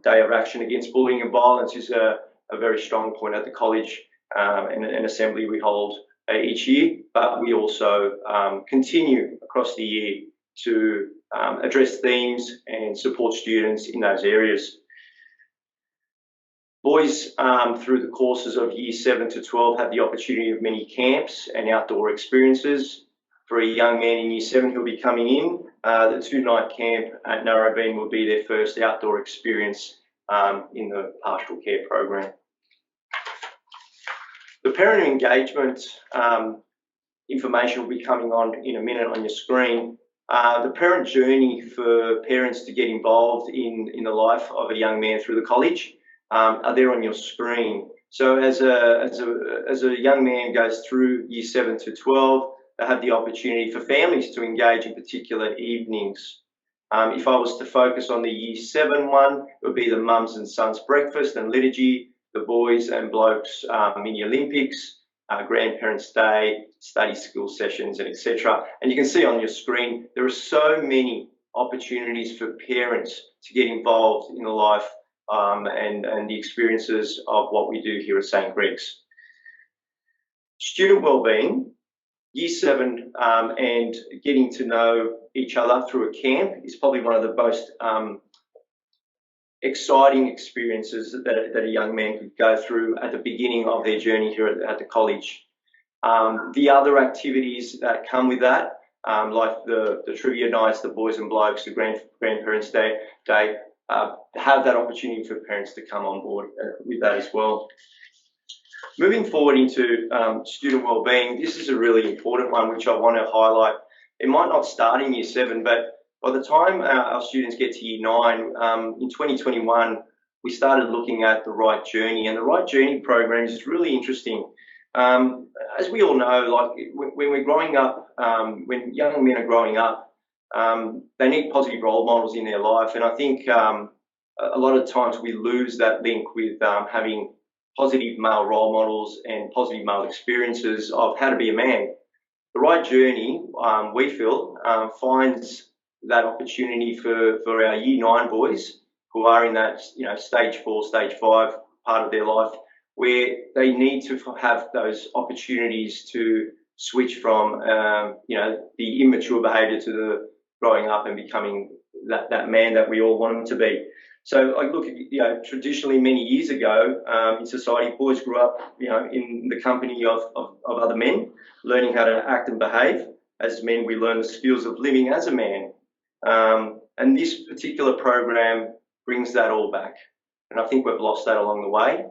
Day of Action Against Bullying and Violence is a very strong point at the college, and an assembly we hold each year, but we also continue across the year to address themes and support students in those areas. Boys, through the courses of Year 7 to 12, have the opportunity of many camps and outdoor experiences. For a young man in Year 7 who'll be coming in, the 2-night camp at Narrabeen will be their first outdoor experience in the pastoral care program. The parent engagement information will be coming on in a minute on your screen. The parent journey for parents to get involved in the life of a young man through the college are there on your screen. So as a young man goes through Year 7 to 12, they have the opportunity for families to engage in particular evenings. If I was to focus on the Year 7 one, it would be the Mums and Sons breakfast and liturgy, the boys and blokes mini Olympics, grandparents' day, study skill sessions, and etc. And you can see on your screen there are so many opportunities for parents to get involved in the life and the experiences of what we do here at St. Greg's. Student wellbeing, Year 7 and getting to know each other through a camp is probably one of the most exciting experiences that a young man could go through at the beginning of their journey here at the college. The other activities that come with that, like the trivia nights, the boys and blokes, the grandparents' day, have that opportunity for parents to come on board with that as well. Moving forward into student wellbeing, this is a really important one which I want to highlight. It might not start in Year 7, but by the time our students get to Year 9, in 2021, we started looking at the Right Journey, and the Right Journey program is really interesting. As we all know, like when we're growing up, when young men are growing up, they need positive role models in their life, and I think a lot of times we lose that link with having positive male role models and positive male experiences of how to be a man. The Right Journey, we feel, finds that opportunity for our Year 9 boys who are in that stage 4, stage 5 part of their life, where they need to have those opportunities to switch from the immature behaviour to the growing up and becoming that man that we all want them to be. So I look at, traditionally many years ago in society, boys grew up, in the company of other men, learning how to act and behave. As men, we learn the skills of living as a man. And this particular program brings that all back. And I think we've lost that along the way.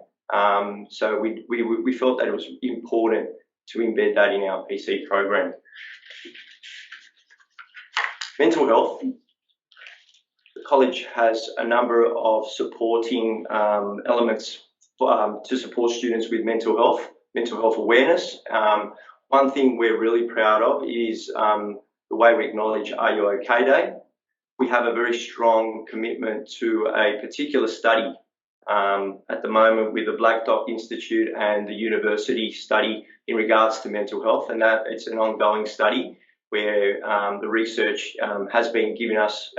So we felt that it was important to embed that in our PC program. Mental health. The college has a number of supporting elements to support students with mental health awareness. One thing we're really proud of is the way we acknowledge Are You OK Day. We have a very strong commitment to a particular study at the moment with the Black Dog Institute and the university study in regards to mental health, and that it's an ongoing study where the research has been giving us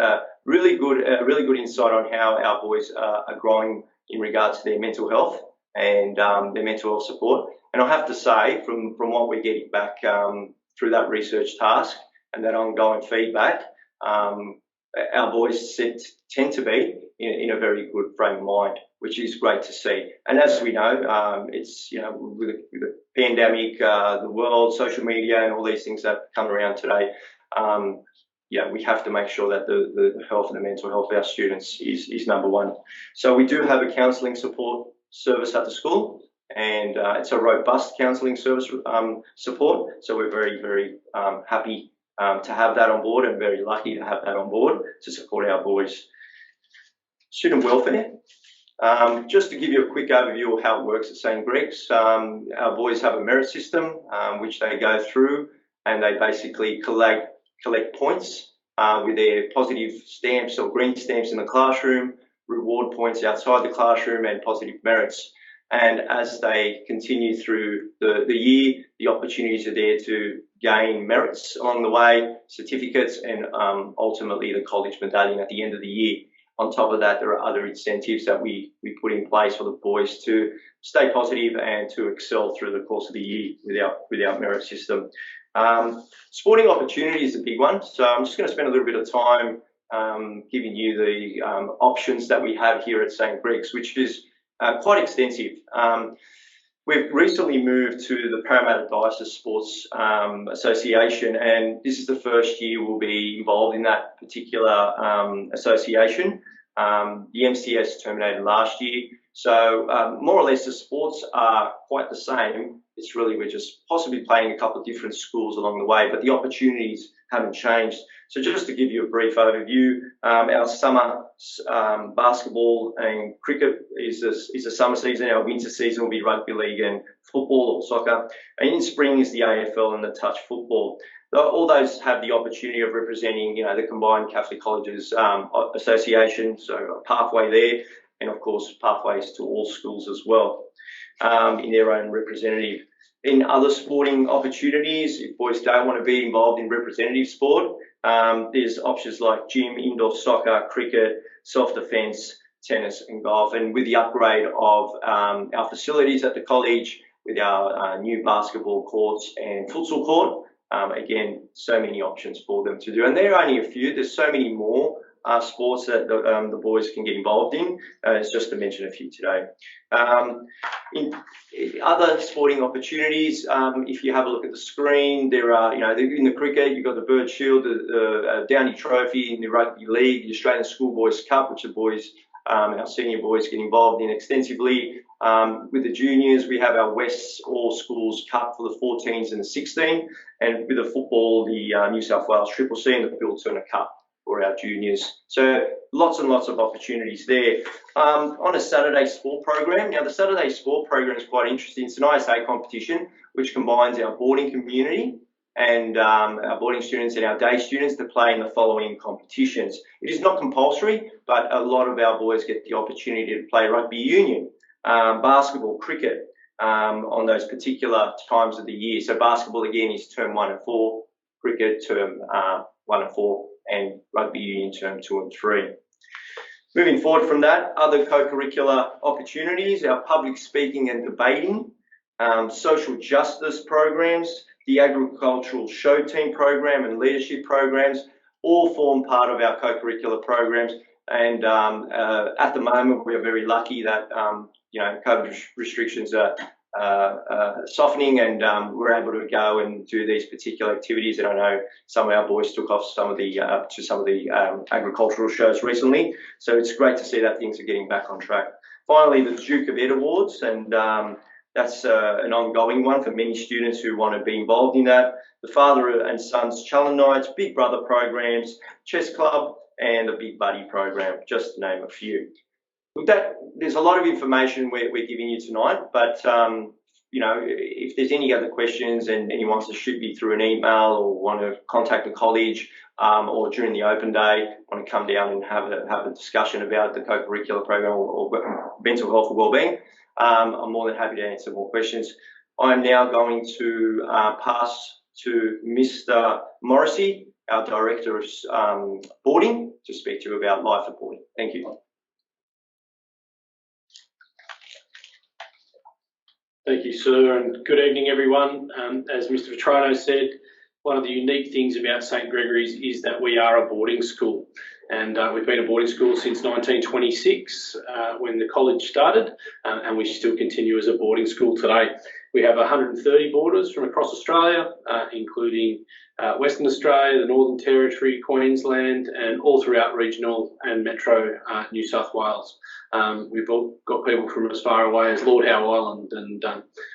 really good insight on how our boys are growing in regards to their mental health and their mental health support. And I have to say, from what we're getting back through that research task and that ongoing feedback, our boys tend to be in a very good frame of mind, which is great to see. And as we know, it's with the pandemic, the world, social media, and all these things that come around today. We have to make sure that the health and the mental health of our students is number one. So we do have a counselling support service at the school, and it's a robust counselling service support. So we're very, very happy to have that on board, and very lucky to have that on board to support our boys. Student welfare. Just to give you a quick overview of how it works at St. Greg's, our boys have a merit system which they go through, and they basically collect points with their positive stamps or green stamps in the classroom, reward points outside the classroom, and positive merits. And as they continue through the year, the opportunities are there to gain merits along the way, certificates, and ultimately the college medallion at the end of the year. On top of that, there are other incentives that we put in place for the boys to stay positive and to excel through the course of the year with our merit system. Sporting opportunity is a big one, so I'm just going to spend a little bit of time giving you the options that we have here at St. Greg's, which is quite extensive. We've recently moved to the Parramatta Diocese Sports Association, and this is the first year we'll be involved in that particular association. The MCS terminated last year, so more or less the sports are quite the same. It's really we're just possibly playing a couple of different schools along the way, but the opportunities haven't changed. So just to give you a brief overview, our summer basketball and cricket is a summer season. Our winter season will be rugby league and football or soccer. And in spring is the AFL and the touch football. All those have the opportunity of representing, the Combined Catholic Colleges Association, so a pathway there. and of course pathways to all schools as well, in their own representative. In other sporting opportunities, if boys don't want to be involved in representative sport, there's options like gym, indoor soccer, cricket, self-defence, tennis and golf. And with the upgrade of our facilities at the college, with our new basketball courts and futsal court, again, so many options for them to do. And there are only a few. There's so many more sports that the boys can get involved in. It's just to mention a few today. In other sporting opportunities, if you have a look at the screen, there are, in the cricket, you've got the Bird Shield, the Downie Trophy, in the Rugby League, the Australian Schoolboys Cup, which the boys, our senior boys get involved in extensively. With the juniors, we have our West All Schools Cup for the 14s and the 16, and with the football, the New South Wales Triple C and the Bill Turner Cup for our juniors. So lots and lots of opportunities there. On a Saturday sport program, now the Saturday sport program is quite interesting. It's an ISA competition which combines our boarding community and our boarding students and our day students to play in the following competitions. It is not compulsory, but a lot of our boys get the opportunity to play rugby union, basketball, cricket on those particular times of the year. So basketball again is term 1 and 4, cricket term 1 and 4, and rugby union term 2 and 3. Moving forward from that, other co-curricular opportunities, our public speaking and debating, social justice programs, the agricultural show team program and leadership programs all form part of our co-curricular programs. And at the moment, we're very lucky that COVID restrictions are softening, and we're able to go and do these particular activities. And I know some of our boys took off some of the agricultural shows recently, so it's great to see that things are getting back on track. Finally, the Duke of Ed Awards, and that's an ongoing one for many students who want to be involved in that. The Father and Sons Challenge Nights, Big Brother programs, Chess Club, and the Big Buddy program, just to name a few. With that, there's a lot of information we're giving you tonight, but if there's any other questions and anyone wants to shoot me through an email or want to contact the college or during the open day, want to come down and have a discussion about the co-curricular program or mental health or wellbeing, I'm more than happy to answer more questions. I'm now going to pass to Mr. Morrissey, our Director of Boarding, to speak to you about life at boarding. Thank you. Thank you, sir, and good evening, everyone. As Mr. Vitrano said, one of the unique things about St Gregory's is that we are a boarding school, and we've been a boarding school since 1926 when the college started, and we still continue as a boarding school today. We have 130 boarders from across Australia, including Western Australia, the Northern Territory, Queensland, and all throughout regional and metro New South Wales. We've all got people from as far away as Lord Howe Island, and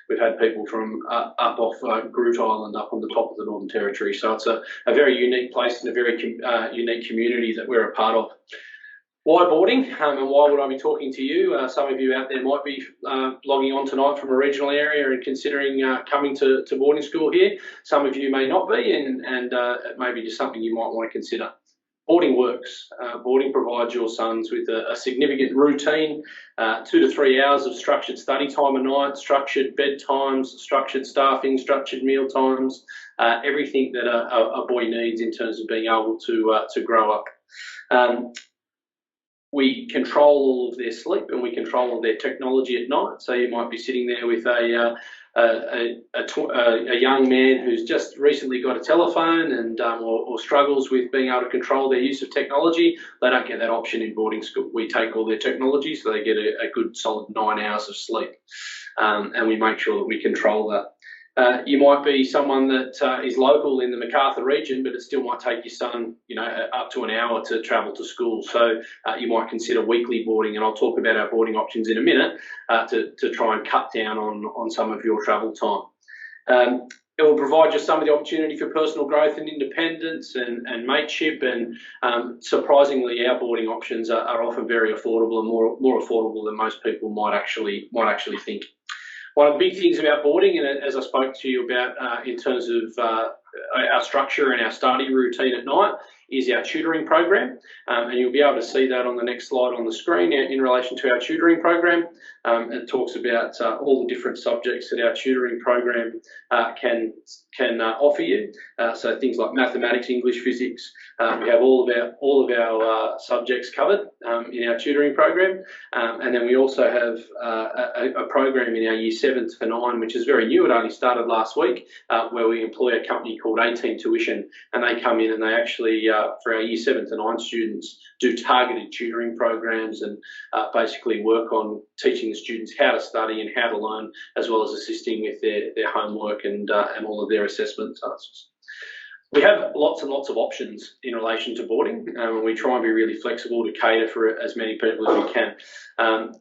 we've had people from up off Groot Island up on the top of the Northern Territory. So it's a very unique place and a very unique community that we're a part of. Why boarding, and why would I be talking to you? Some of you out there might be logging on tonight from a regional area and considering coming to boarding school here. Some of you may not be, and it may be just something you might want to consider. Boarding works. Boarding provides your sons with a significant routine, 2 to 3 hours of structured study time a night, structured bedtimes, structured staffing, structured meal times, everything that a boy needs in terms of being able to grow up. We control all of their sleep and we control all their technology at night. So you might be sitting there with a young man who's just recently got a telephone and or struggles with being able to control their use of technology. They don't get that option in boarding school. We take all their technology, so they get a good solid 9 hours of sleep, and we make sure that we control that. You might be someone that is local in the Macarthur region, but it still might take your son, up to an hour to travel to school. So you might consider weekly boarding, and I'll talk about our boarding options in a minute to try and cut down on some of your travel time. It will provide you some of the opportunity for personal growth and independence and mateship, and surprisingly, our boarding options are often very affordable and more affordable than most people might actually think. One of the big things about boarding, and as I spoke to you about in terms of our structure and our study routine at night is our tutoring program, and you'll be able to see that on the next slide on the screen in relation to our tutoring program. It talks about all the different subjects that our tutoring program can offer you. So things like mathematics, English, physics. We have all of our subjects covered in our tutoring program, and then we also have a program in our year 7 to 9, which is very new. It only started last week, where we employ a company called 18 Tuition, and they come in and they actually, for our year 7 to 9 students, do targeted tutoring programs and basically work on teaching the students how to study and how to learn, as well as assisting with their homework and all of their assessment tasks. We have lots and lots of options in relation to boarding, and we try and be really flexible to cater for as many people as we can.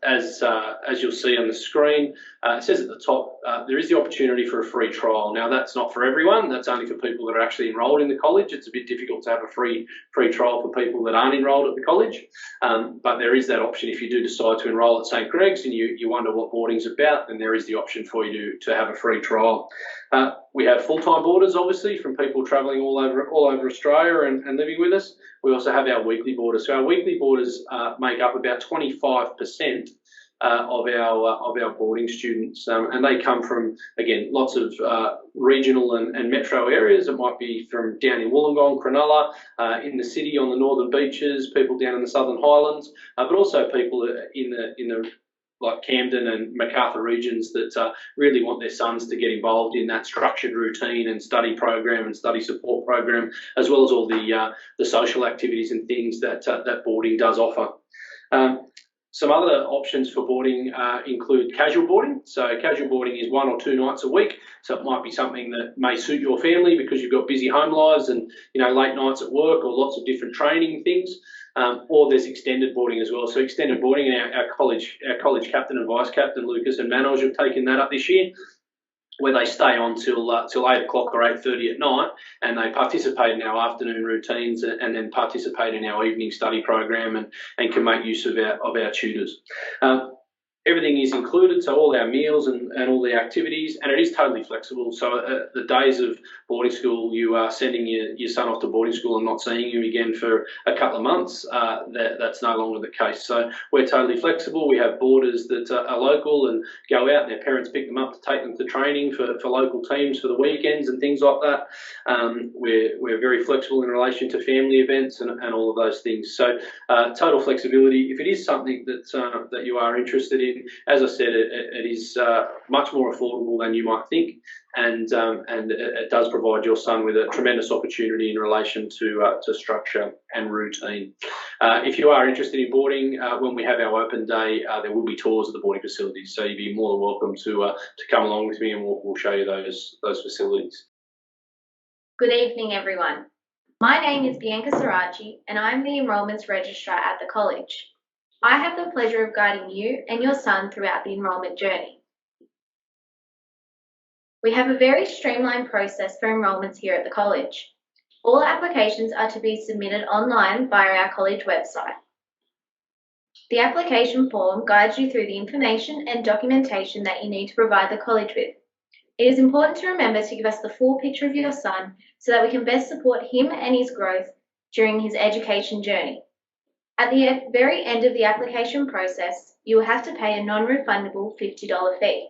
As you'll see on the screen, it says at the top, there is the opportunity for a free trial. Now, that's not for everyone. That's only for people that are actually enrolled in the college. It's a bit difficult to have a free trial for people that aren't enrolled at the college, but there is that option if you do decide to enrol at St Greg's and you wonder what boarding's about, then there is the option for you to have a free trial. We have full-time boarders, obviously, from people travelling all over Australia and living with us. We also have our weekly boarders. So our weekly boarders make up about 25% of our boarding students, and they come from, again, lots of regional and metro areas. It might be from down in Wollongong, Cronulla, in the city on the northern beaches, people down in the Southern Highlands, but also people in the like Camden and Macarthur regions that really want their sons to get involved in that structured routine and study program and study support program, as well as all the social activities and things that boarding does offer. Some other options for boarding include casual boarding. So casual boarding is 1 or 2 nights a week. So it might be something that may suit your family because you've got busy home lives and late nights at work or lots of different training things. Or there's extended boarding as well. So extended boarding, and our college captain and vice captain Lucas and Manoj have taken that up this year, where they stay on till 8 o'clock or 8:30 at night, and they participate in our afternoon routines and then participate in our evening study program and can make use of our tutors. Everything is included, so all our meals and all the activities, and it is totally flexible. So the days of boarding school, you are sending your son off to boarding school and not seeing him again for a couple of months, that's no longer the case. So we're totally flexible. We have boarders that are local and go out and their parents pick them up to take them to training for local teams for the weekends and things like that. We're very flexible in relation to family events and all of those things. So total flexibility. If it is something that you are interested in, as I said, it is much more affordable than you might think, and it does provide your son with a tremendous opportunity in relation to structure and routine. If you are interested in boarding, when we have our open day, there will be tours of the boarding facilities, so you'd be more than welcome to come along with me, and we'll show you those facilities. Good evening, everyone. My name is Bianca Sarachi, and I'm the Enrolments Registrar at the college. I have the pleasure of guiding you and your son throughout the enrolment journey. We have a very streamlined process for enrolments here at the college. All applications are to be submitted online via our college website. The application form guides you through the information and documentation that you need to provide the college with. It is important to remember to give us the full picture of your son so that we can best support him and his growth during his education journey. At the very end of the application process, you will have to pay a non-refundable $50 fee.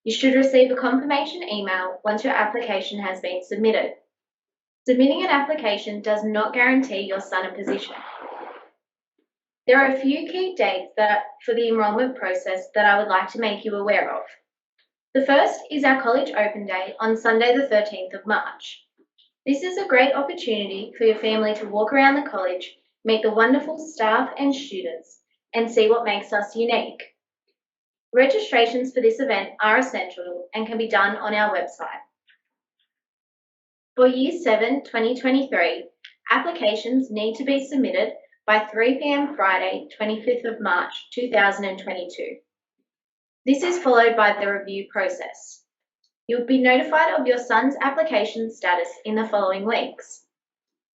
You should receive a confirmation email once your application has been submitted. Submitting an application does not guarantee your son a position. There are a few key dates for the enrolment process that I would like to make you aware of. The first is our college open day on Sunday the 13th of March. This is a great opportunity for your family to walk around the college, meet the wonderful staff and students, and see what makes us unique. Registrations for this event are essential and can be done on our website. For Year 7 2023, applications need to be submitted by 3 p.m. Friday, 25th of March 2022. This is followed by the review process. You'll be notified of your son's application status in the following weeks.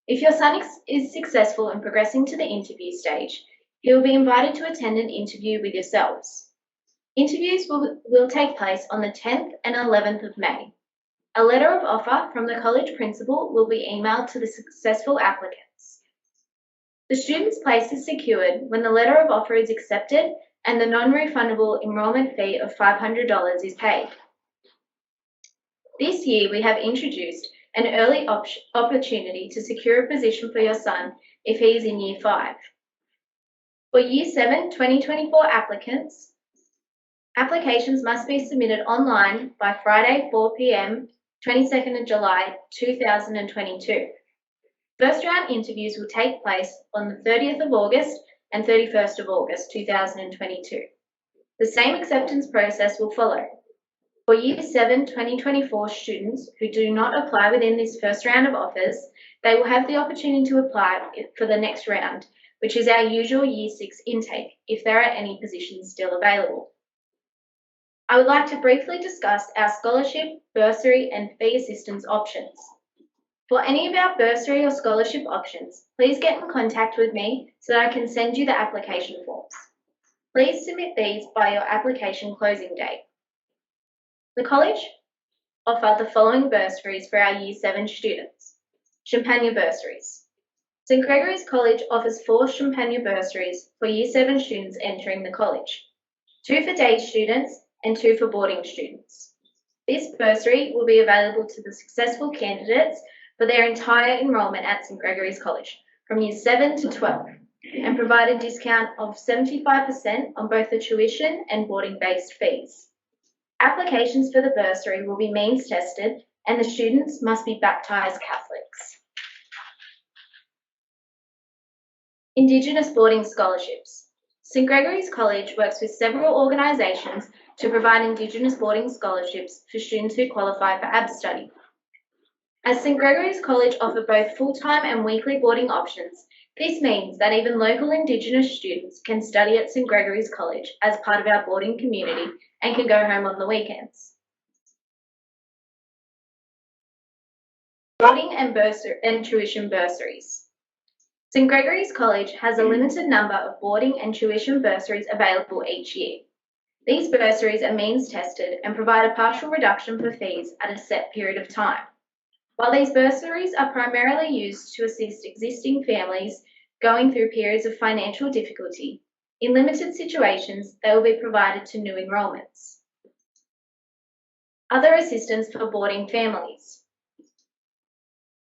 If your son is successful in progressing to the interview stage, he will be invited to attend an interview with yourselves. Interviews will take place on the 10th and 11th of May. A letter of offer from the college principal will be emailed to the successful applicants. The student's place is secured when the letter of offer is accepted and the non-refundable enrolment fee of $500 is paid. This year, we have introduced an early opportunity to secure a position for your son if he is in Year 5. For Year 7 2024 applicants, applications must be submitted online by Friday 4 p.m. 22nd of July 2022. First round interviews will take place on the 30th of August and 31st of August 2022. The same acceptance process will follow. For Year 7 2024 students who do not apply within this first round of offers, they will have the opportunity to apply for the next round, which is our usual Year 6 intake, if there are any positions still available. I would like to briefly discuss our scholarship, bursary and fee assistance options. For any of our bursary or scholarship options, please get in contact with me so that I can send you the application forms. Please submit these by your application closing date. The college offer the following bursaries for our Year 7 students. Champagne bursaries. St Gregory's College offers 4 Champagne bursaries for Year 7 students entering the college, 2 for day students and 2 for boarding students. This bursary will be available to the successful candidates for their entire enrolment at St Gregory's College from Year 7 to 12 and provide a discount of 75% on both the tuition and boarding-based fees. Applications for the bursary will be means tested and the students must be baptised Catholics. Indigenous boarding scholarships. St Gregory's College works with several organisations to provide Indigenous boarding scholarships for students who qualify for AB study. As St Gregory's College offer both full-time and weekly boarding options, this means that even local Indigenous students can study at St Gregory's College as part of our boarding community and can go home on the weekends. Boarding and tuition bursaries. St Gregory's College has a limited number of boarding and tuition bursaries available each year. These bursaries are means tested and provide a partial reduction for fees at a set period of time. While these bursaries are primarily used to assist existing families going through periods of financial difficulty, in limited situations they will be provided to new enrolments. Other assistance for boarding families.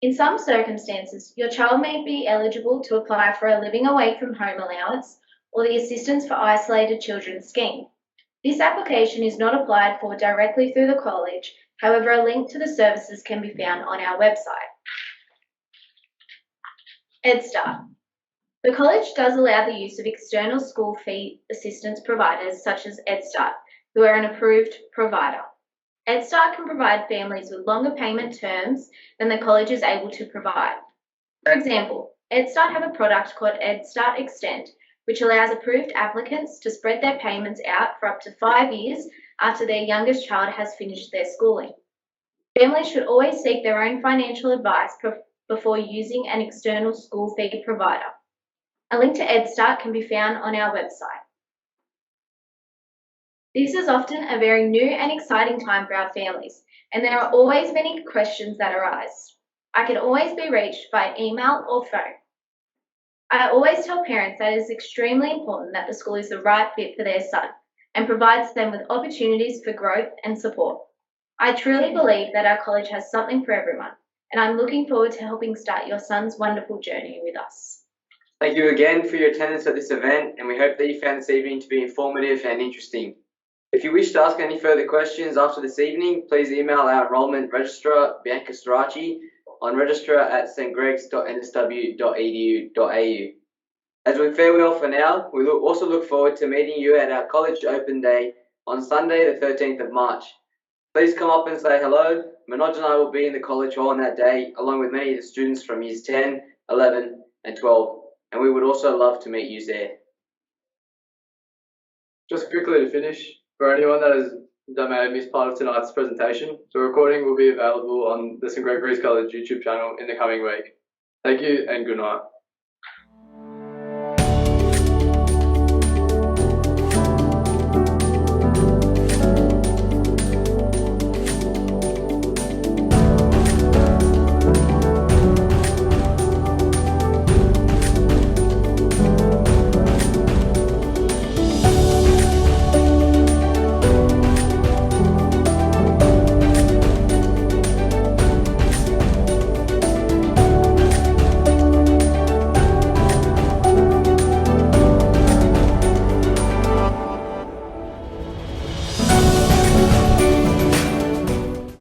In some circumstances, your child may be eligible to apply for a living away from home allowance or the Assistance for Isolated Children scheme. This application is not applied for directly through the college. However, a link to the services can be found on our website. EdStart. The college does allow the use of external school fee assistance providers such as EdStart, who are an approved provider. EdStart can provide families with longer payment terms than the college is able to provide. For example, EdStart have a product called EdStart Extend, which allows approved applicants to spread their payments out for up to 5 years after their youngest child has finished their schooling. Families should always seek their own financial advice before using an external school fee provider. A link to EdStart can be found on our website. This is often a very new and exciting time for our families, and there are always many questions that arise. I can always be reached by email or phone. I always tell parents that it is extremely important that the school is the right fit for their son and provides them with opportunities for growth and support. I truly believe that our college has something for everyone, and I'm looking forward to helping start your son's wonderful journey with us. Thank you again for your attendance at this event, and we hope that you found this evening to be informative and interesting. If you wish to ask any further questions after this evening, please email our enrolment registrar, Bianca Storaci, on registrar@stgregs.nsw.edu.au. As we farewell for now, we also look forward to meeting you at our College Open Day on Sunday the 13th of March. Please come up and say hello. Manoj and I will be in the College Hall on that day, along with many of the students from Years 10, 11 and 12, and we would also love to meet you there. Just quickly to finish, for anyone that may have missed part of tonight's presentation, the recording will be available on the St Gregory's College YouTube channel in the coming week. Thank you and good night.